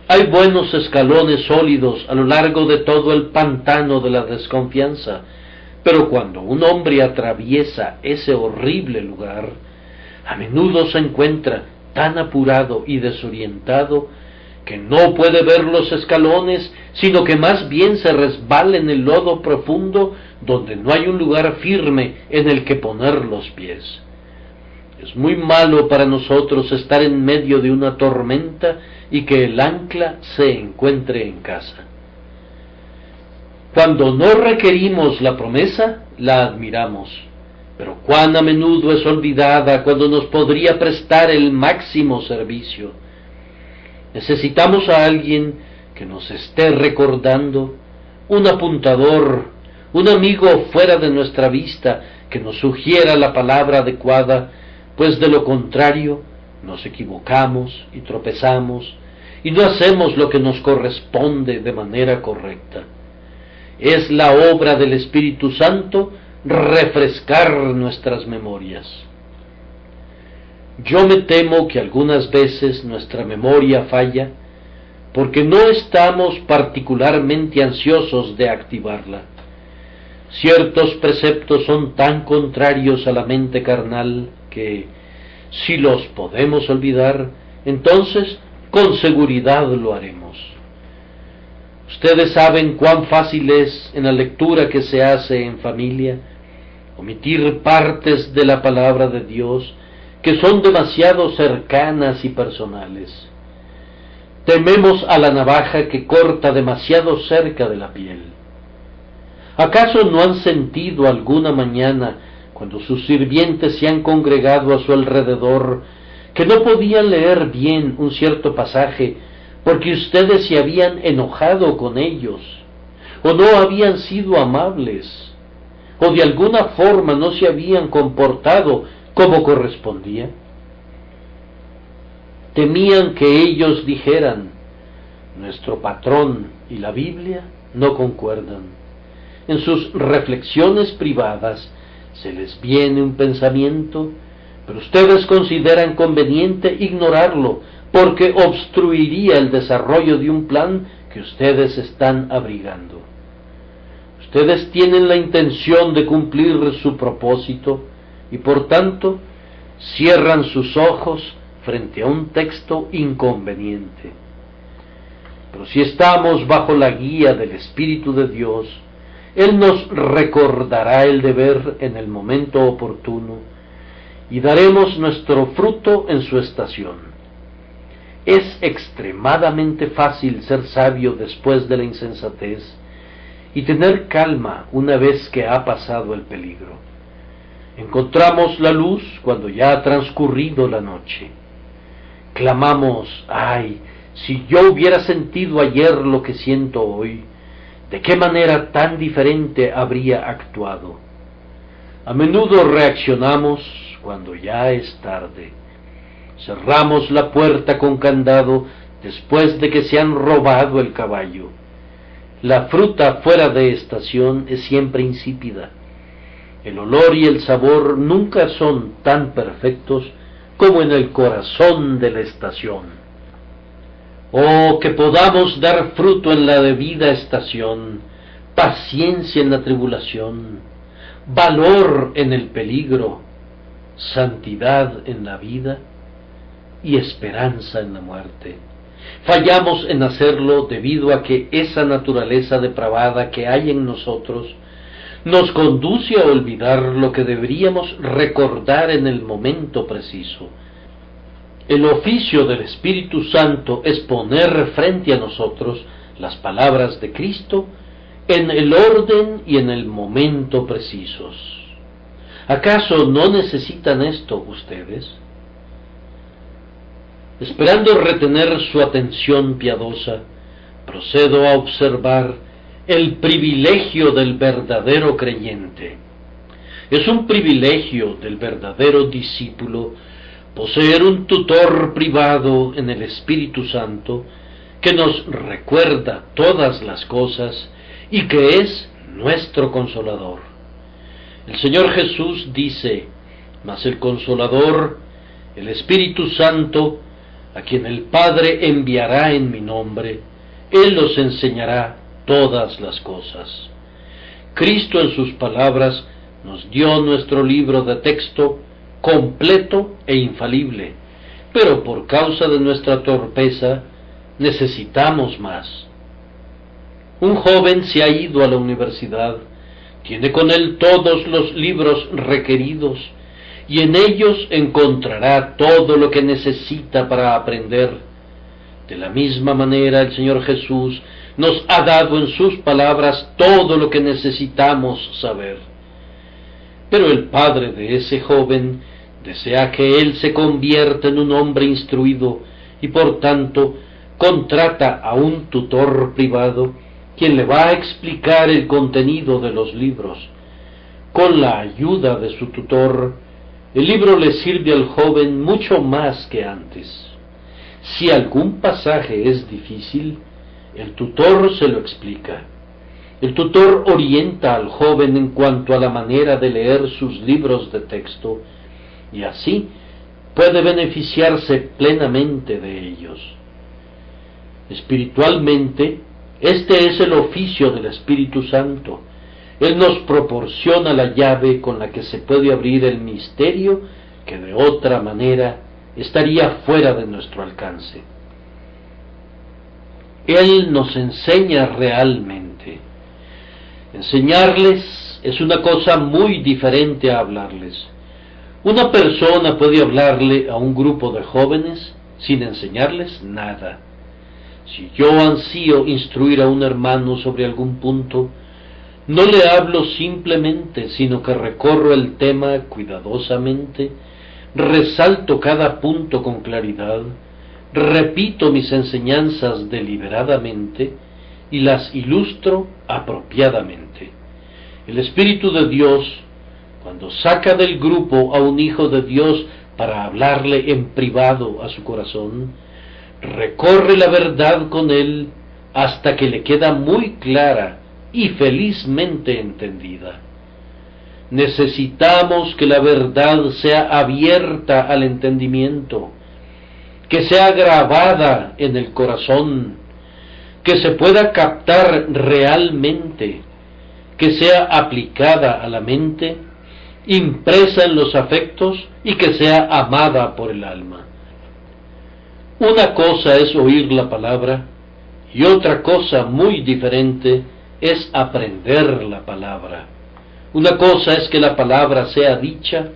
Hay buenos escalones sólidos a lo largo de todo el pantano de la desconfianza, pero cuando un hombre atraviesa ese horrible lugar, a menudo se encuentra tan apurado y desorientado que no puede ver los escalones, sino que más bien se resbala en el lodo profundo donde no hay un lugar firme en el que poner los pies. Es muy malo para nosotros estar en medio de una tormenta y que el ancla se encuentre en casa. Cuando no requerimos la promesa, la admiramos, pero cuán a menudo es olvidada cuando nos podría prestar el máximo servicio. Necesitamos a alguien que nos esté recordando, un apuntador, un amigo fuera de nuestra vista que nos sugiera la palabra adecuada, pues de lo contrario nos equivocamos y tropezamos y no hacemos lo que nos corresponde de manera correcta. Es la obra del Espíritu Santo refrescar nuestras memorias. Yo me temo que algunas veces nuestra memoria falla porque no estamos particularmente ansiosos de activarla. Ciertos preceptos son tan contrarios a la mente carnal que, si los podemos olvidar, entonces con seguridad lo haremos. Ustedes saben cuán fácil es, en la lectura que se hace en familia, omitir partes de la palabra de Dios que son demasiado cercanas y personales. Tememos a la navaja que corta demasiado cerca de la piel. ¿Acaso no han sentido alguna mañana, cuando sus sirvientes se han congregado a su alrededor, que no podían leer bien un cierto pasaje porque ustedes se habían enojado con ellos, o no habían sido amables, o de alguna forma no se habían comportado como correspondía? Temían que ellos dijeran: nuestro patrón y la Biblia no concuerdan. En sus reflexiones privadas se les viene un pensamiento, pero ustedes consideran conveniente ignorarlo porque obstruiría el desarrollo de un plan que ustedes están abrigando. Ustedes tienen la intención de cumplir su propósito y por tanto cierran sus ojos frente a un texto inconveniente. Pero si estamos bajo la guía del Espíritu de Dios, Él nos recordará el deber en el momento oportuno y daremos nuestro fruto en su estación. Es extremadamente fácil ser sabio después de la insensatez y tener calma una vez que ha pasado el peligro. Encontramos la luz cuando ya ha transcurrido la noche. Clamamos: ¡ay! Si yo hubiera sentido ayer lo que siento hoy, ¿de qué manera tan diferente habría actuado? A menudo reaccionamos cuando ya es tarde. Cerramos la puerta con candado después de que se han robado el caballo. La fruta fuera de estación es siempre insípida. El olor y el sabor nunca son tan perfectos como en el corazón de la estación. Oh, que podamos dar fruto en la debida estación, paciencia en la tribulación, valor en el peligro, santidad en la vida y esperanza en la muerte. Fallamos en hacerlo debido a que esa naturaleza depravada que hay en nosotros nos conduce a olvidar lo que deberíamos recordar en el momento preciso. El oficio del Espíritu Santo es poner frente a nosotros las palabras de Cristo en el orden y en el momento precisos. ¿Acaso no necesitan esto ustedes? Esperando retener su atención piadosa, procedo a observar el privilegio del verdadero creyente. Es un privilegio del verdadero discípulo poseer un tutor privado en el Espíritu Santo que nos recuerda todas las cosas y que es nuestro consolador. El Señor Jesús dice: mas el Consolador, el Espíritu Santo, a quien el Padre enviará en mi nombre, Él os enseñará todas las cosas. Cristo en sus palabras nos dio nuestro libro de texto completo e infalible, pero por causa de nuestra torpeza necesitamos más. Un joven se ha ido a la universidad, tiene con él todos los libros requeridos, y en ellos encontrará todo lo que necesita para aprender. De la misma manera el Señor Jesús nos ha dado en sus palabras todo lo que necesitamos saber. Pero el padre de ese joven desea que él se convierta en un hombre instruido y por tanto contrata a un tutor privado quien le va a explicar el contenido de los libros. Con la ayuda de su tutor, el libro le sirve al joven mucho más que antes. Si algún pasaje es difícil, el tutor se lo explica. El tutor orienta al joven en cuanto a la manera de leer sus libros de texto, y así puede beneficiarse plenamente de ellos. Espiritualmente, este es el oficio del Espíritu Santo. Él nos proporciona la llave con la que se puede abrir el misterio que de otra manera estaría fuera de nuestro alcance. Él nos enseña realmente. Enseñarles es una cosa muy diferente a hablarles. Una persona puede hablarle a un grupo de jóvenes sin enseñarles nada. Si yo ansío instruir a un hermano sobre algún punto, no le hablo simplemente, sino que recorro el tema cuidadosamente, resalto cada punto con claridad, repito mis enseñanzas deliberadamente y las ilustro apropiadamente. El Espíritu de Dios, cuando saca del grupo a un hijo de Dios para hablarle en privado a su corazón, recorre la verdad con él hasta que le queda muy clara y felizmente entendida. Necesitamos que la verdad sea abierta al entendimiento, que sea grabada en el corazón, que se pueda captar realmente, que sea aplicada a la mente, impresa en los afectos y que sea amada por el alma. Una cosa es oír la palabra y otra cosa muy diferente es aprender la palabra. Una cosa es que la palabra sea dicha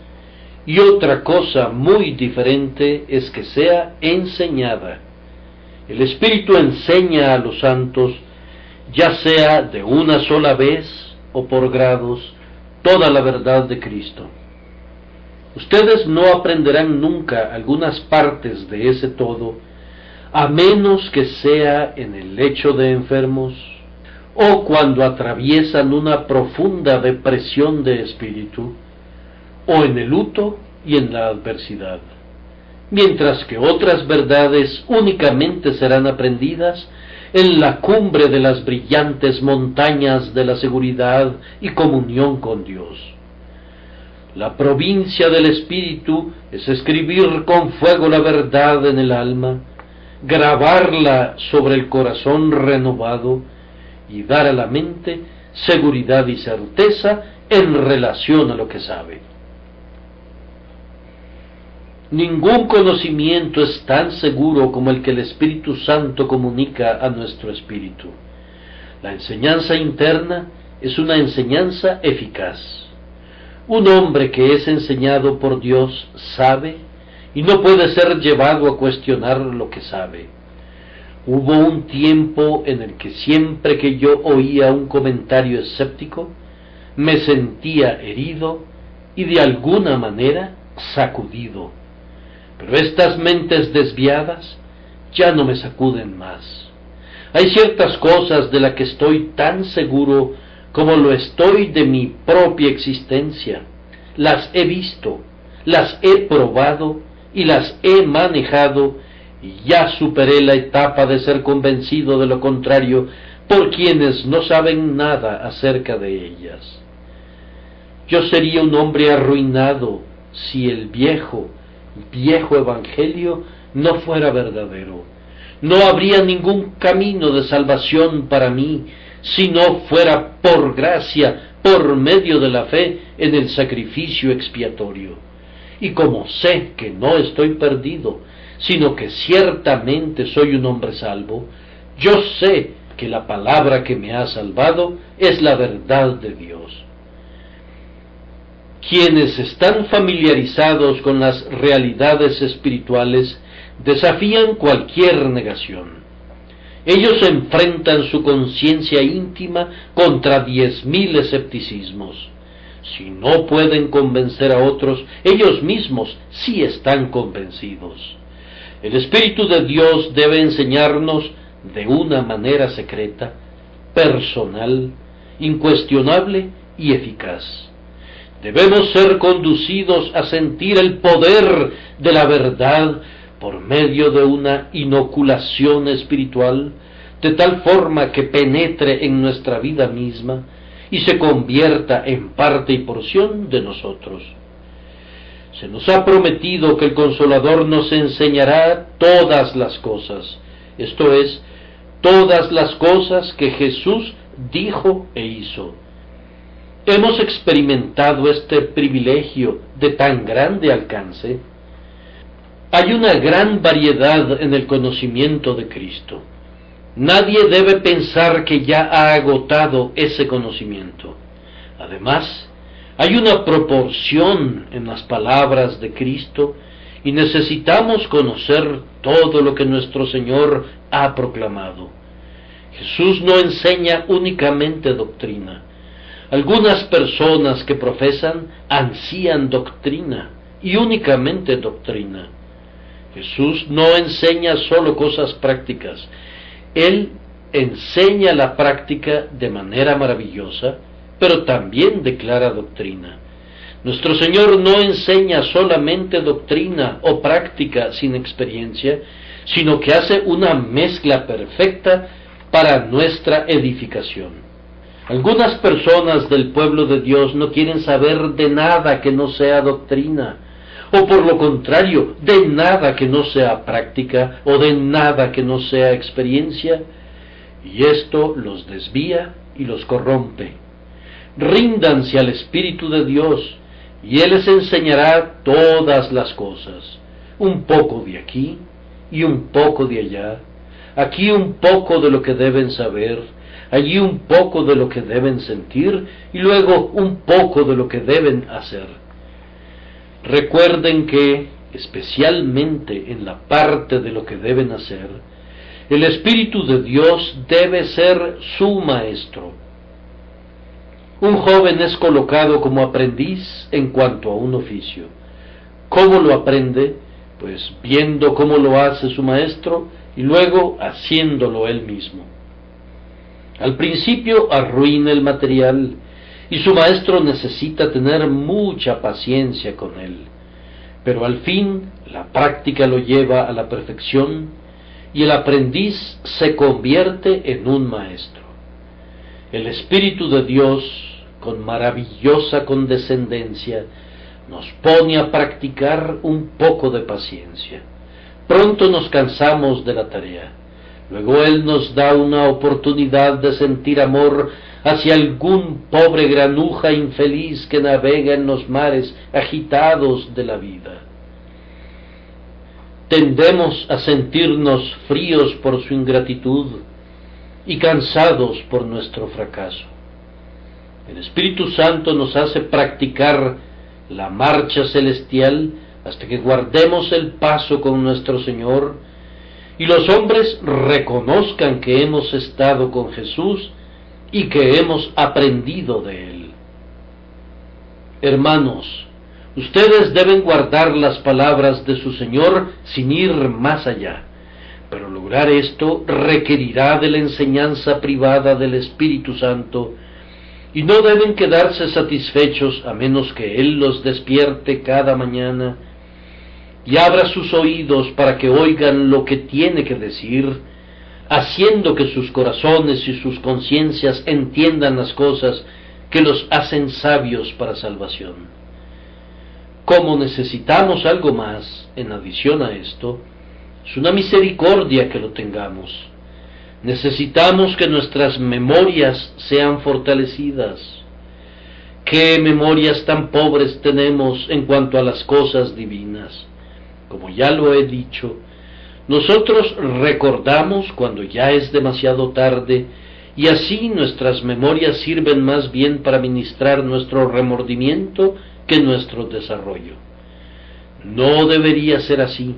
y otra cosa muy diferente es que sea enseñada. El Espíritu enseña a los santos, ya sea de una sola vez o por grados, toda la verdad de Cristo. Ustedes no aprenderán nunca algunas partes de ese todo, a menos que sea en el lecho de enfermos, o cuando atraviesan una profunda depresión de espíritu, o en el luto y en la adversidad, mientras que otras verdades únicamente serán aprendidas en la cumbre de las brillantes montañas de la seguridad y comunión con Dios. La provincia del Espíritu es escribir con fuego la verdad en el alma, grabarla sobre el corazón renovado y dar a la mente seguridad y certeza en relación a lo que sabe. Ningún conocimiento es tan seguro como el que el Espíritu Santo comunica a nuestro espíritu. La enseñanza interna es una enseñanza eficaz. Un hombre que es enseñado por Dios sabe y no puede ser llevado a cuestionar lo que sabe. Hubo un tiempo en el que siempre que yo oía un comentario escéptico, me sentía herido y de alguna manera sacudido. Pero estas mentes desviadas ya no me sacuden más. Hay ciertas cosas de las que estoy tan seguro como lo estoy de mi propia existencia. Las he visto, las he probado y las he manejado, y ya superé la etapa de ser convencido de lo contrario por quienes no saben nada acerca de ellas. Yo sería un hombre arruinado si el viejo evangelio no fuera verdadero. No habría ningún camino de salvación para mí si no fuera por gracia, por medio de la fe en el sacrificio expiatorio. Y como sé que no estoy perdido, sino que ciertamente soy un hombre salvo, yo sé que la palabra que me ha salvado es la verdad de Dios. Quienes están familiarizados con las realidades espirituales desafían cualquier negación. Ellos enfrentan su conciencia íntima contra 10.000 escepticismos. Si no pueden convencer a otros, ellos mismos sí están convencidos. El Espíritu de Dios debe enseñarnos de una manera secreta, personal, incuestionable y eficaz. Debemos ser conducidos a sentir el poder de la verdad por medio de una inoculación espiritual, de tal forma que penetre en nuestra vida misma y se convierta en parte y porción de nosotros. Se nos ha prometido que el Consolador nos enseñará todas las cosas, esto es, todas las cosas que Jesús dijo e hizo. Hemos experimentado este privilegio de tan grande alcance. Hay una gran variedad en el conocimiento de Cristo. Nadie debe pensar que ya ha agotado ese conocimiento. Además, hay una proporción en las palabras de Cristo y necesitamos conocer todo lo que nuestro Señor ha proclamado. Jesús no enseña únicamente doctrina. Algunas personas que profesan ansían doctrina y únicamente doctrina. Jesús no enseña solo cosas prácticas. Él enseña la práctica de manera maravillosa, pero también declara doctrina. Nuestro Señor no enseña solamente doctrina o práctica sin experiencia, sino que hace una mezcla perfecta para nuestra edificación. Algunas personas del pueblo de Dios no quieren saber de nada que no sea doctrina, o por lo contrario, de nada que no sea práctica, o de nada que no sea experiencia, y esto los desvía y los corrompe. Ríndanse al Espíritu de Dios, y Él les enseñará todas las cosas, un poco de aquí y un poco de allá, aquí un poco de lo que deben saber, allí un poco de lo que deben sentir y luego un poco de lo que deben hacer. Recuerden que, especialmente en la parte de lo que deben hacer, el Espíritu de Dios debe ser su maestro. Un joven es colocado como aprendiz en cuanto a un oficio. ¿Cómo lo aprende? Pues viendo cómo lo hace su maestro y luego haciéndolo él mismo. Al principio arruina el material y su maestro necesita tener mucha paciencia con él, pero al fin la práctica lo lleva a la perfección y el aprendiz se convierte en un maestro. El Espíritu de Dios, con maravillosa condescendencia, nos pone a practicar un poco de paciencia. Pronto nos cansamos de la tarea. Luego Él nos da una oportunidad de sentir amor hacia algún pobre granuja infeliz que navega en los mares agitados de la vida. Tendemos a sentirnos fríos por su ingratitud y cansados por nuestro fracaso. El Espíritu Santo nos hace practicar la marcha celestial hasta que guardemos el paso con nuestro Señor y los hombres reconozcan que hemos estado con Jesús y que hemos aprendido de Él. Hermanos, ustedes deben guardar las palabras de su Señor sin ir más allá, pero lograr esto requerirá de la enseñanza privada del Espíritu Santo, y no deben quedarse satisfechos a menos que Él los despierte cada mañana y abra sus oídos para que oigan lo que tiene que decir, haciendo que sus corazones y sus conciencias entiendan las cosas que los hacen sabios para salvación. Como necesitamos algo más, en adición a esto, es una misericordia que lo tengamos. Necesitamos que nuestras memorias sean fortalecidas. ¿Qué memorias tan pobres tenemos en cuanto a las cosas divinas? Como ya lo he dicho, nosotros recordamos cuando ya es demasiado tarde, y así nuestras memorias sirven más bien para ministrar nuestro remordimiento que nuestro desarrollo. No debería ser así,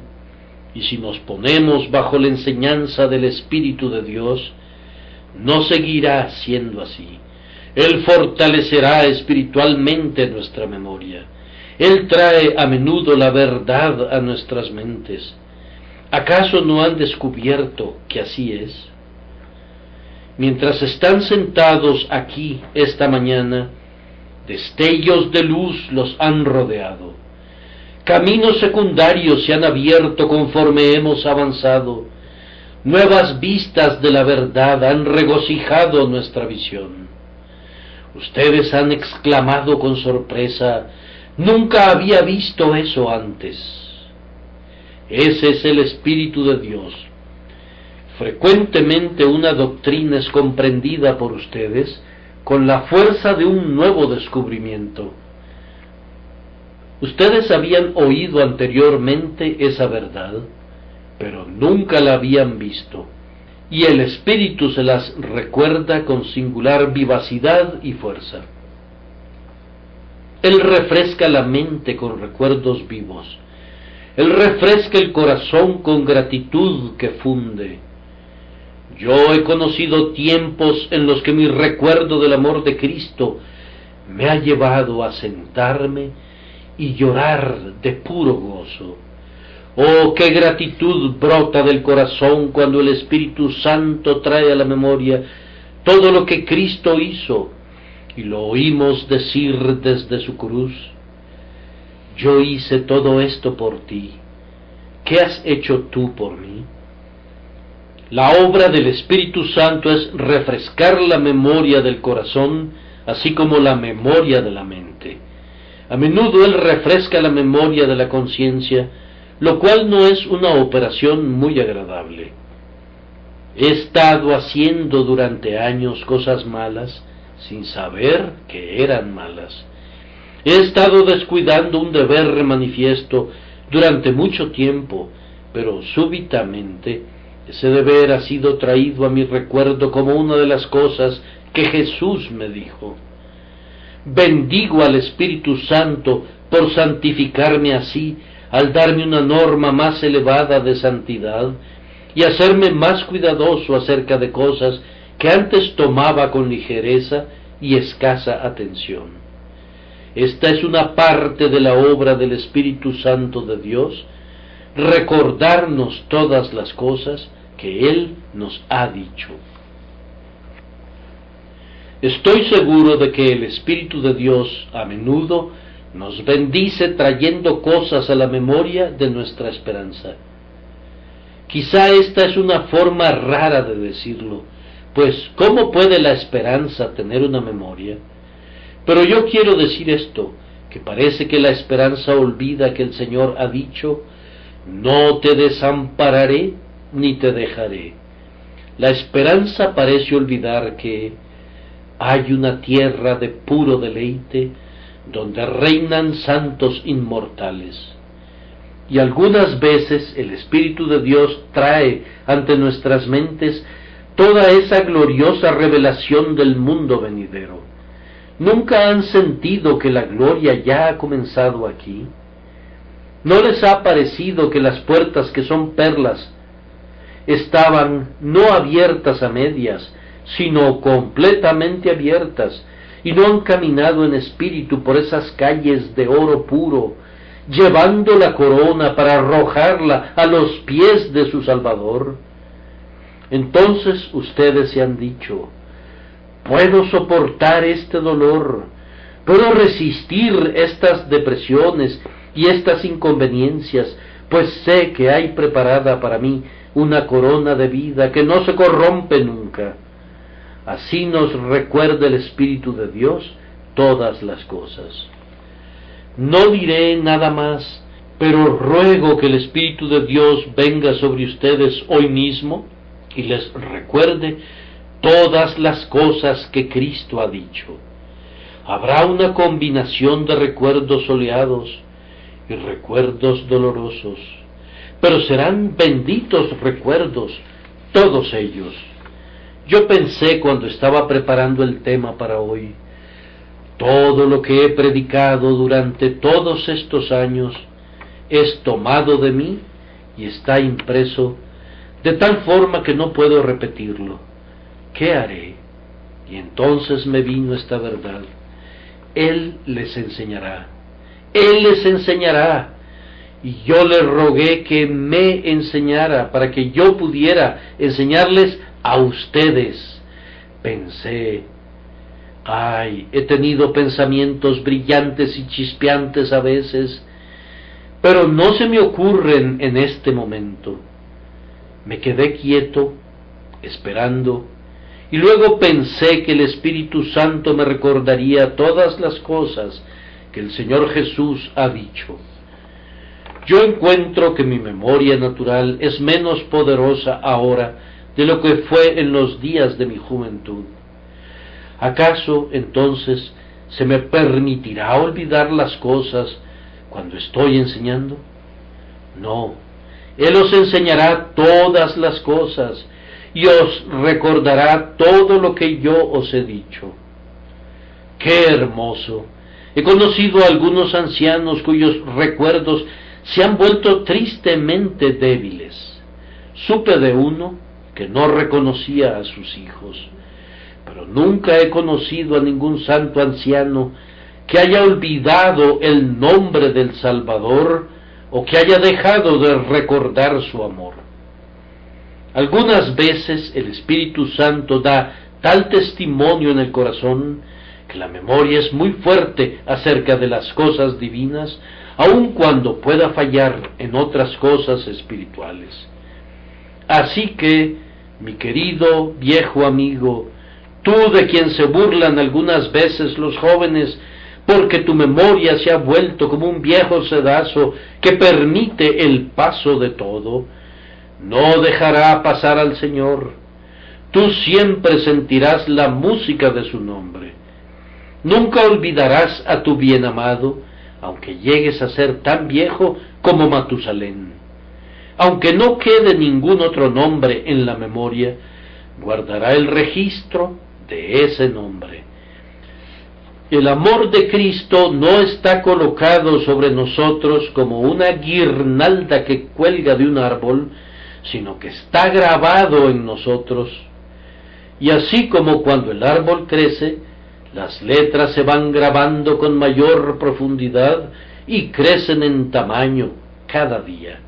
y si nos ponemos bajo la enseñanza del Espíritu de Dios, no seguirá siendo así. Él fortalecerá espiritualmente nuestra memoria. Él trae a menudo la verdad a nuestras mentes. ¿Acaso no han descubierto que así es? Mientras están sentados aquí esta mañana, destellos de luz los han rodeado. Caminos secundarios se han abierto conforme hemos avanzado. Nuevas vistas de la verdad han regocijado nuestra visión. Ustedes han exclamado con sorpresa: «Nunca había visto eso antes». Ese es el Espíritu de Dios. Frecuentemente una doctrina es comprendida por ustedes con la fuerza de un nuevo descubrimiento. Ustedes habían oído anteriormente esa verdad, pero nunca la habían visto, y el Espíritu se las recuerda con singular vivacidad y fuerza. Él refresca la mente con recuerdos vivos. Él refresca el corazón con gratitud que funde. Yo he conocido tiempos en los que mi recuerdo del amor de Cristo me ha llevado a sentarme y llorar de puro gozo. Oh, qué gratitud brota del corazón cuando el Espíritu Santo trae a la memoria todo lo que Cristo hizo y lo oímos decir desde su cruz: «Yo hice todo esto por ti. ¿Qué has hecho tú por mí?». La obra del Espíritu Santo es refrescar la memoria del corazón, así como la memoria de la mente. A menudo Él refresca la memoria de la conciencia, lo cual no es una operación muy agradable. He estado haciendo durante años cosas malas sin saber que eran malas. He estado descuidando un deber manifiesto durante mucho tiempo, pero súbitamente ese deber ha sido traído a mi recuerdo como una de las cosas que Jesús me dijo. Bendigo al Espíritu Santo por santificarme así, al darme una norma más elevada de santidad y hacerme más cuidadoso acerca de cosas que antes tomaba con ligereza y escasa atención. Esta es una parte de la obra del Espíritu Santo de Dios, recordarnos todas las cosas que Él nos ha dicho. Estoy seguro de que el Espíritu de Dios a menudo nos bendice trayendo cosas a la memoria de nuestra esperanza. Quizá esta es una forma rara de decirlo, pues ¿cómo puede la esperanza tener una memoria? Pero yo quiero decir esto, que parece que la esperanza olvida que el Señor ha dicho: no te desampararé ni te dejaré. La esperanza parece olvidar que hay una tierra de puro deleite donde reinan santos inmortales. Y algunas veces el Espíritu de Dios trae ante nuestras mentes toda esa gloriosa revelación del mundo venidero. ¿Nunca han sentido que la gloria ya ha comenzado aquí? ¿No les ha parecido que las puertas que son perlas estaban no abiertas a medias, sino completamente abiertas, y no han caminado en espíritu por esas calles de oro puro, llevando la corona para arrojarla a los pies de su Salvador? Entonces ustedes se han dicho: puedo soportar este dolor, puedo resistir estas depresiones y estas inconveniencias, pues sé que hay preparada para mí una corona de vida que no se corrompe nunca. Así nos recuerda el Espíritu de Dios todas las cosas. No diré nada más, pero ruego que el Espíritu de Dios venga sobre ustedes hoy mismo y les recuerde todas las cosas que Cristo ha dicho. Habrá una combinación de recuerdos soleados y recuerdos dolorosos, pero serán benditos recuerdos, todos ellos. Yo pensé cuando estaba preparando el tema para hoy: todo lo que he predicado durante todos estos años es tomado de mí y está impreso de tal forma que no puedo repetirlo. ¿Qué haré? Y entonces me vino esta verdad: Él les enseñará. Él les enseñará. Y yo le rogué que me enseñara para que yo pudiera enseñarles a ustedes. Pensé: ay, he tenido pensamientos brillantes y chispeantes a veces, pero no se me ocurren en este momento. Me quedé quieto, esperando, y luego pensé que el Espíritu Santo me recordaría todas las cosas que el Señor Jesús ha dicho. Yo encuentro que mi memoria natural es menos poderosa ahora de lo que fue en los días de mi juventud. ¿Acaso entonces se me permitirá olvidar las cosas cuando estoy enseñando? No, Él os enseñará todas las cosas y os recordará todo lo que yo os he dicho. ¡Qué hermoso! He conocido a algunos ancianos cuyos recuerdos se han vuelto tristemente débiles. Supe de uno que no reconocía a sus hijos, pero nunca he conocido a ningún santo anciano que haya olvidado el nombre del Salvador o que haya dejado de recordar su amor. Algunas veces el Espíritu Santo da tal testimonio en el corazón que la memoria es muy fuerte acerca de las cosas divinas, aun cuando pueda fallar en otras cosas espirituales. Así que, mi querido viejo amigo, tú de quien se burlan algunas veces los jóvenes, porque tu memoria se ha vuelto como un viejo sedazo que permite el paso de todo, no dejará pasar al Señor. Tú siempre sentirás la música de su nombre. Nunca olvidarás a tu bien amado, aunque llegues a ser tan viejo como Matusalén. Aunque no quede ningún otro nombre en la memoria, guardará el registro de ese nombre. El amor de Cristo no está colocado sobre nosotros como una guirnalda que cuelga de un árbol, sino que está grabado en nosotros. Y así como cuando el árbol crece, las letras se van grabando con mayor profundidad y crecen en tamaño cada día.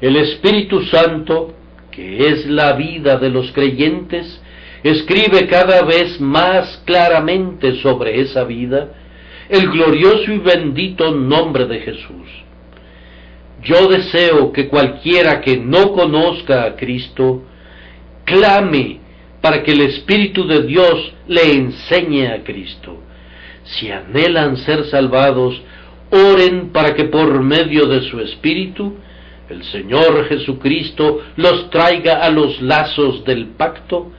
El Espíritu Santo, que es la vida de los creyentes, escribe cada vez más claramente sobre esa vida el glorioso y bendito nombre de Jesús. Yo deseo que cualquiera que no conozca a Cristo, clame para que el Espíritu de Dios le enseñe a Cristo. Si anhelan ser salvados, oren para que por medio de su Espíritu, el Señor Jesucristo los traiga a los lazos del pacto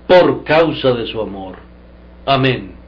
por causa de su amor. Amén.